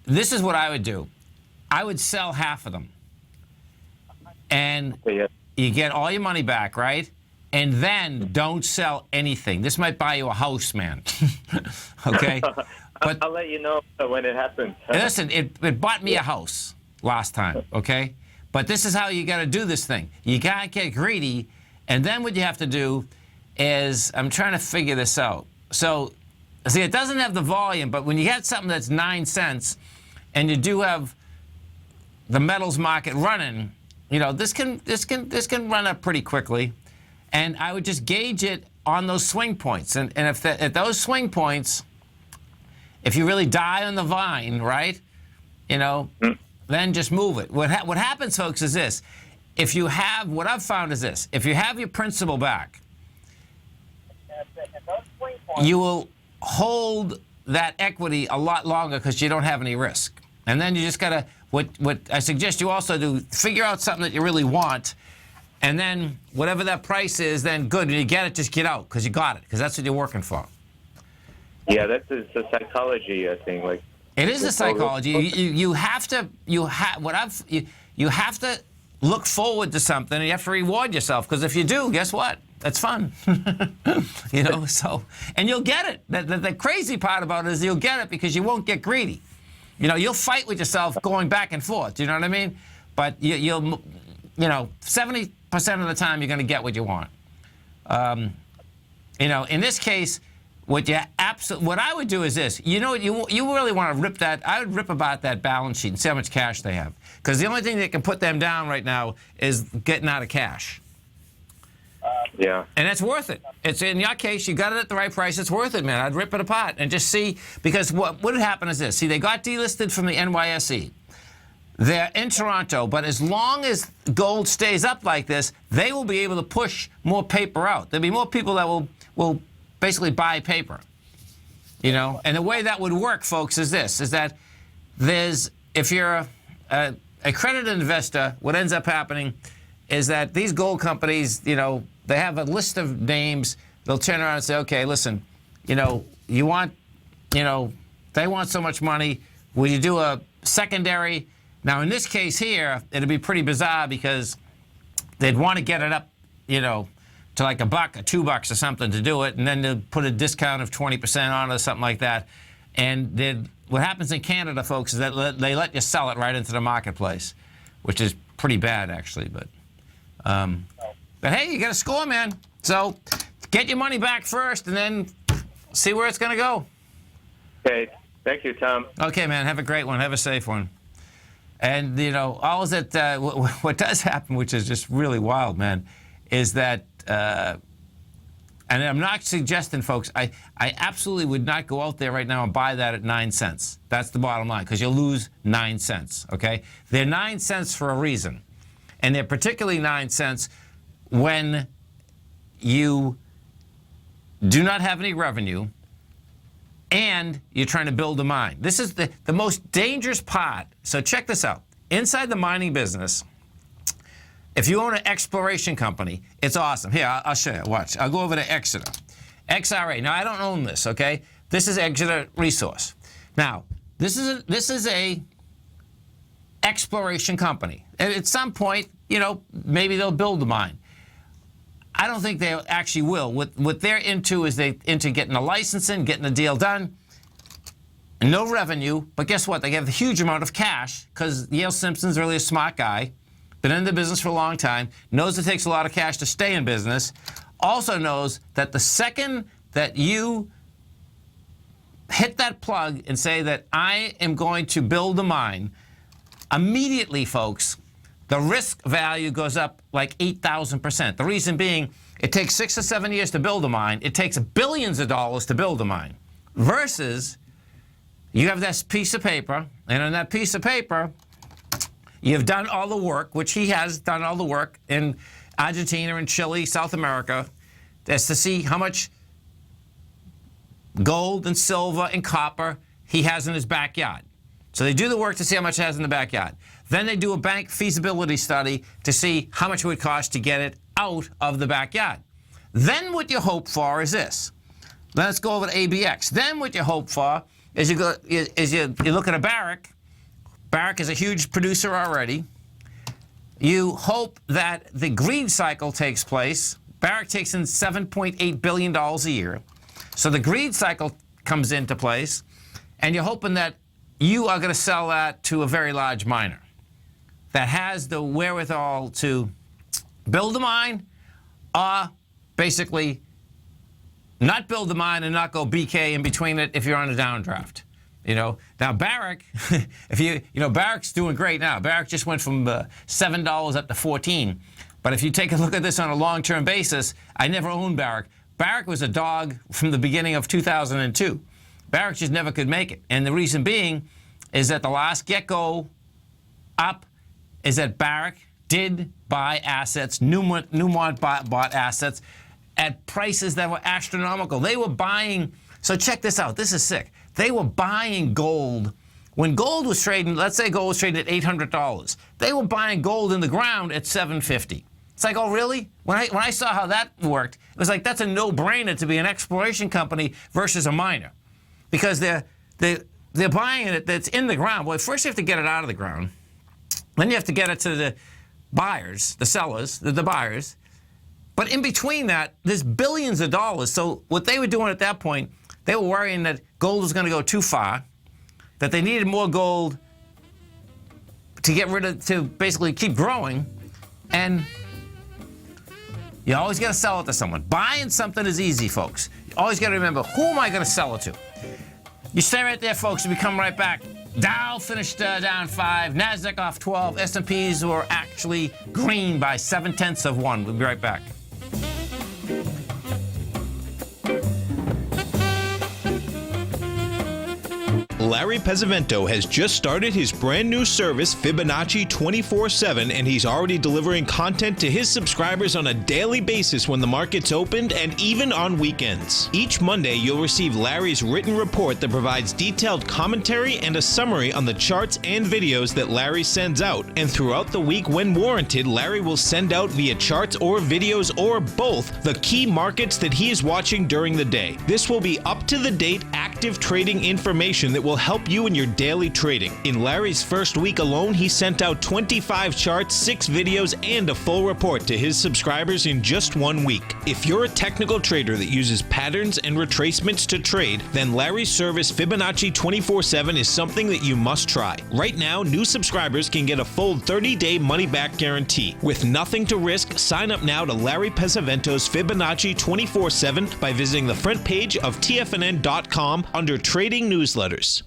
This is what I would do. I would sell half of them. And you get all your money back, right? And then don't sell anything. This might buy you a house, man. Okay? But I'll let you know when it happens. Listen, it bought me a house last time, okay? But this is how you got to do this thing. You got to get greedy, and then what you have to do is, I'm trying to figure this out. So, see, it doesn't have the volume, but when you get something that's 9 cents, and you do have the metals market running, this can run up pretty quickly. And I would just gauge it on those swing points. And if at those swing points, if you really die on the vine, right, then just move it. What happens, folks, is this. If you have, what I've found is this. If you have your principal back, you will hold that equity a lot longer because you don't have any risk. And then you just got to, what I suggest you also do, figure out something that you really want. And then whatever that price is, then good. When you get it, just get out because you got it, because that's what you're working for. Yeah, that's the psychology thing. Like it is the psychology. You have to look forward to something, and you have to reward yourself. Because if you do, guess what? That's fun. So and you'll get it. The crazy part about it is you'll get it because you won't get greedy. You'll fight with yourself going back and forth. Do you know what I mean? But you'll 70% of the time you're going to get what you want. In this case, what I would do is this. You really want to rip that. I would rip about that balance sheet and see how much cash they have. Because the only thing that can put them down right now is getting out of cash. Yeah. And it's worth it. It's in your case, you got it at the right price. It's worth it, man. I'd rip it apart and just see. Because what would happen is this. See, they got delisted from the NYSE. They're in Toronto, but as long as gold stays up like this, they will be able to push more paper out. There'll be more people that will basically buy paper, And the way that would work, folks, is this: is that if you're a accredited investor, what ends up happening is that these gold companies, they have a list of names. They'll turn around and say, okay, listen, they want so much money. Will you do a secondary? Now, in this case here, it'd be pretty bizarre because they'd want to get it up, to like $1 or $2 or something to do it, and then they'd put a discount of 20% on it or something like that. And what happens in Canada, folks, is that they let you sell it right into the marketplace. which is pretty bad actually. But hey, you got to score, man. So get your money back first, and then see where it's going to go. Okay. Thank you, Tom. Okay, man. Have a great one. Have a safe one. And, you know, all that, what does happen, which is just really wild, man, is that, and I'm not suggesting, folks, I absolutely would not go out there right now and buy that at 9 cents. That's the bottom line, because you'll lose 9 cents, okay? They're 9 cents for a reason. And they're particularly 9 cents when you do not have any revenue and you're trying to build a mine. This is the most dangerous part. So check this out. Inside the mining business, if you own an exploration company, it's awesome. Here, I'll show you. Watch. I'll go over to Exeter. XRA. Now, I don't own this, okay? This is Exeter Resource. Now, this is a exploration company. And at some point, you know, maybe they'll build a mine. I don't think they actually will. What they're into is they're into getting a licensing, getting a deal done, no revenue, but guess what? They have a huge amount of cash because Yale Simpson's really a smart guy, been in the business for a long time, knows it takes a lot of cash to stay in business, also knows that the second that you hit that plug and say that I am going to build a mine, immediately, folks, the risk value goes up like 8,000%. The reason being, it takes 6 or 7 years to build a mine. It takes billions of dollars to build a mine. Versus, you have this piece of paper, and on that piece of paper, you've done all the work, which he has done all the work in Argentina and Chile, South America, as to see how much gold and silver and copper he has in his backyard. So they do the work to see how much it has in the backyard. Then they do a bank feasibility study to see how much it would cost to get it out of the backyard. Then what you hope for is this. Let's go over to ABX. Then what you hope for is you look at a Barrick. Barrick is a huge producer already. You hope that the greed cycle takes place. Barrick takes in $7.8 billion a year. So the greed cycle comes into place, and you're hoping that you are going to sell that to a very large miner that has the wherewithal to build a mine or basically not build the mine and not go BK in between it if you're on a downdraft. You know, now Barrick, Barrick's doing great now. Barrick just went from $7 up to $14. But if you take a look at this on a long-term basis, I never owned Barrick. Barrick was a dog from the beginning of 2002. Barrick just never could make it. And the reason being is that the last get-go up is that Barrick did buy assets, Newmont bought assets at prices that were astronomical. They were buying, so check this out, this is sick. They were buying gold. When gold was trading, let's say gold was trading at $800, they were buying gold in the ground at $750. It's like, oh, really? When I saw how that worked, it was like, that's a no-brainer to be an exploration company versus a miner. Because they're buying it that's in the ground. Well, first you have to get it out of the ground. Then you have to get it to the buyers, the sellers, the buyers. But in between that, there's billions of dollars. So what they were doing at that point, they were worrying that gold was going to go too far, that they needed more gold to basically keep growing. And you always got to sell it to someone. Buying something is easy, folks. You always got to remember, who am I going to sell it to? You stay right there, folks. We'll be coming right back. Dow finished down 5, NASDAQ off 12, S&Ps were actually green by 0.7%. We'll be right back. Larry Pesavento has just started his brand new service, Fibonacci 24/7, and he's already delivering content to his subscribers on a daily basis when the market's opened and even on weekends. Each Monday, you'll receive Larry's written report that provides detailed commentary and a summary on the charts and videos that Larry sends out. And throughout the week, when warranted, Larry will send out via charts or videos or both the key markets that he is watching during the day. This will be up-to-the-date, accurate effective trading information that will help you in your daily trading. In Larry's first week alone, he sent out 25 charts, 6 videos, and a full report to his subscribers in just 1 week. If you're a technical trader that uses patterns and retracements to trade, then Larry's service Fibonacci 24/7 is something that you must try. Right now, new subscribers can get a full 30-day money-back guarantee. With nothing to risk, sign up now to Larry Pesavento's Fibonacci 24/7 by visiting the front page of TFNN.com under Trading Newsletters.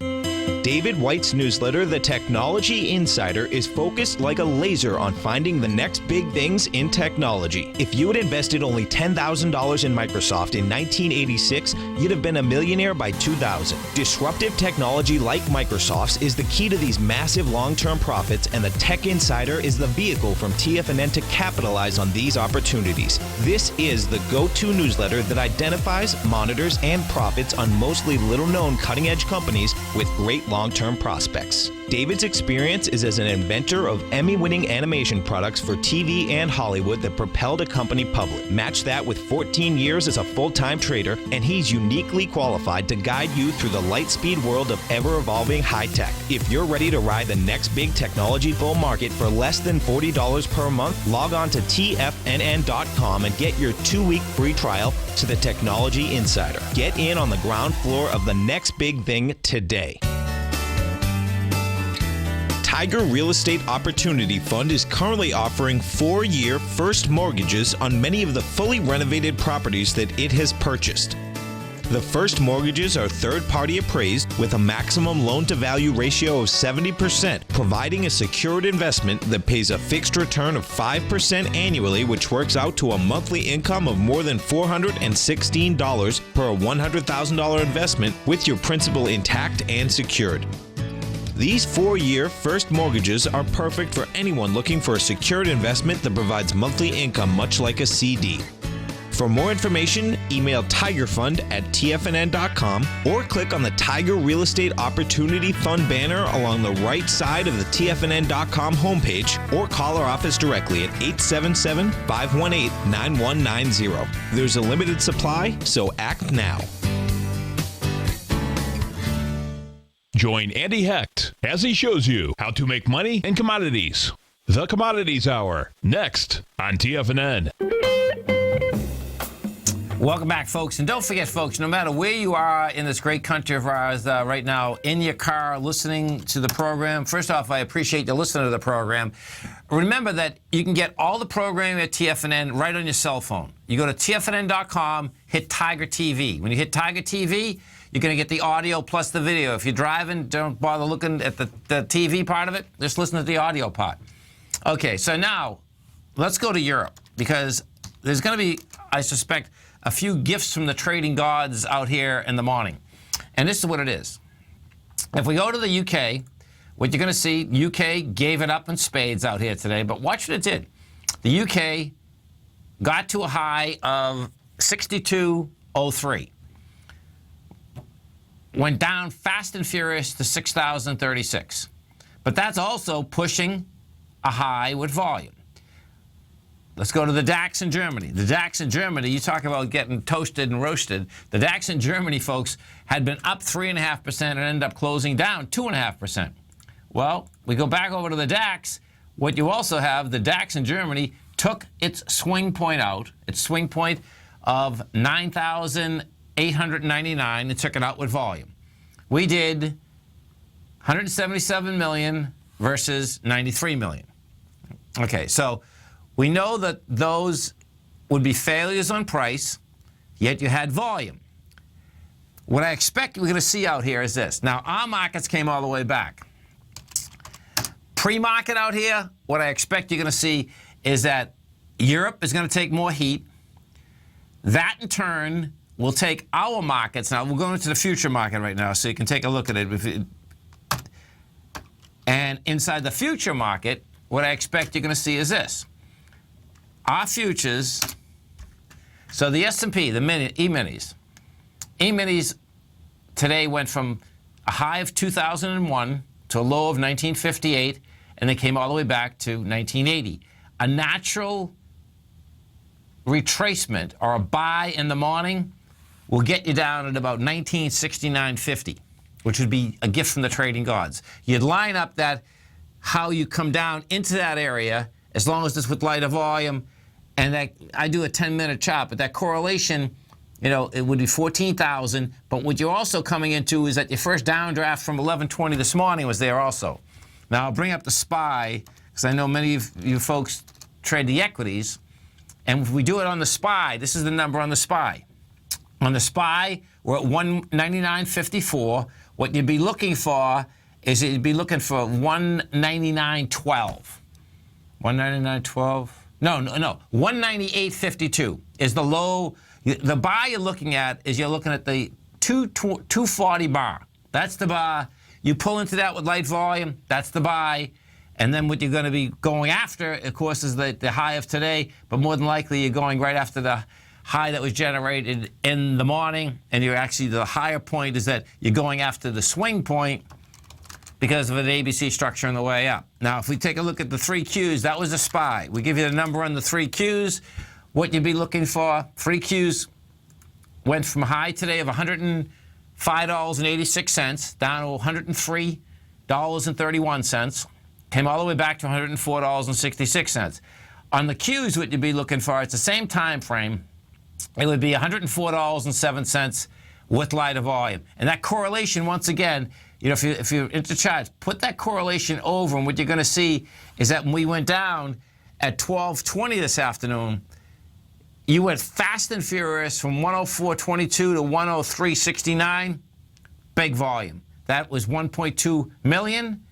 David White's newsletter, The Technology Insider, is focused like a laser on finding the next big things in technology. If you had invested only $10,000 in Microsoft in 1986, you'd have been a millionaire by 2000. Disruptive technology like Microsoft's is the key to these massive long-term profits, and the Tech Insider is the vehicle from TFNN to capitalize on these opportunities. This is the go-to newsletter that identifies, monitors, and profits on mostly little-known cutting-edge companies with great long-term prospects. David's experience is as an inventor of Emmy-winning animation products for TV and Hollywood that propelled a company public. Match that with 14 years as a full-time trader, and he's uniquely qualified to guide you through the light-speed world of ever-evolving high-tech. If you're ready to ride the next big technology bull market for less than $40 per month, log on to TFNN.com and get your 2-week free trial to the Technology Insider. Get in on the ground floor of the next big thing today. Tiger Real Estate Opportunity Fund is currently offering 4-year first mortgages on many of the fully renovated properties that it has purchased. The first mortgages are third-party appraised with a maximum loan-to-value ratio of 70%, providing a secured investment that pays a fixed return of 5% annually, which works out to a monthly income of more than $416 per $100,000 investment with your principal intact and secured. These 4-year first mortgages are perfect for anyone looking for a secured investment that provides monthly income much like a CD. For more information, email tigerfund@tfnn.com or click on the Tiger Real Estate Opportunity Fund banner along the right side of the tfnn.com homepage, or call our office directly at 877-518-9190. There's a limited supply, so act now. Join Andy Hecht as he shows you how to make money in commodities. The Commodities Hour, next on TFNN. Welcome back, folks. And don't forget, folks, no matter where you are in this great country of ours right now, in your car, listening to the program, first off, I appreciate you listening to the program. Remember that you can get all the programming at TFNN right on your cell phone. You go to TFNN.com, hit Tiger TV. When you hit Tiger TV, you're going to get the audio plus the video. If you're driving, don't bother looking at the TV part of it. Just listen to the audio part. Okay, so now let's go to Europe, because there's going to be, I suspect, a few gifts from the trading gods out here in the morning. And this is what it is. If we go to the UK, what you're going to see, UK gave it up in spades out here today, but watch what it did. The UK got to a high of 62.03. Went down fast and furious to 6,036. But that's also pushing a high with volume. Let's go to the DAX in Germany. The DAX in Germany, you talk about getting toasted and roasted. The DAX in Germany, folks, had been up 3.5% and ended up closing down 2.5%. Well, we go back over to the DAX. What you also have, the DAX in Germany took its swing point out, its swing point of 9,899, and took it out with volume. We did 177 million versus 93 million. Okay, so we know that those would be failures on price, yet you had volume. What I expect we're going to see out here is this. Now, our markets came all the way back. Pre-market out here, what I expect you're going to see is that Europe is going to take more heat. That, in turn, will take our markets. Now, we're going into the future market right now, so you can take a look at it. And inside the future market, what I expect you're going to see is this. Our futures, so the S&P, the E-minis. E-minis today went from a high of 2001 to a low of 1958, and they came all the way back to 1980. A natural retracement or a buy in the morning will get you down at about 1969.50, which would be a gift from the trading gods. You'd line up that how you come down into that area, as long as it's with lighter volume, and that I do a 10-minute chart, but that correlation, you know, it would be 14,000. But what you're also coming into is that your first downdraft from 1120 this morning was there also. Now I'll bring up the SPY because I know many of you folks trade the equities, and if we do it on the SPY, this is the number on the SPY. On the SPY, we're at 199.54. What you'd be looking for is you'd be looking for 199.12. 199.12? No. 198.52 is the low. The bar you're looking at is you're looking at the 240 bar. That's the bar. You pull into that with light volume, that's the buy. And then what you're going to be going after, of course, is the high of today, but more than likely you're going right after the high that was generated in the morning, and you're actually, the higher point is that you're going after the swing point because of an ABC structure on the way up. Now, if we take a look at the 3 Qs, that was a SPY. We give you the number on the 3 Qs, what you'd be looking for. 3 Qs went from a high today of $105.86 down to $103.31. Came all the way back to $104.66. On the Qs, what you'd be looking for, it's the same time frame. It would be $104.07 with lighter volume. And that correlation, once again, you know, if you're into charts, put that correlation over, and what you're going to see is that when we went down at 12:20 this afternoon, you went fast and furious from 104.22 to 103.69, big volume. That was 1.2 million.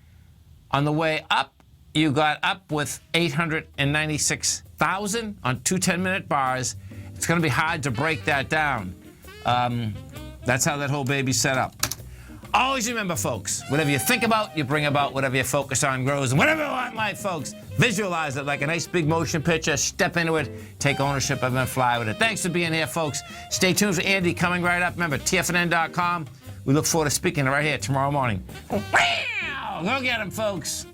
On the way up, you got up with 896,000 on 2 10-minute bars. It's going to be hard to break that down. That's how that whole baby's set up. Always remember, folks, whatever you think about, you bring about. Whatever you focus on grows. And whatever you want in life, folks, visualize it like a nice big motion picture. Step into it. Take ownership of it and fly with it. Thanks for being here, folks. Stay tuned for Andy coming right up. Remember, TFNN.com. We look forward to speaking right here tomorrow morning. Wow! Go get him, folks.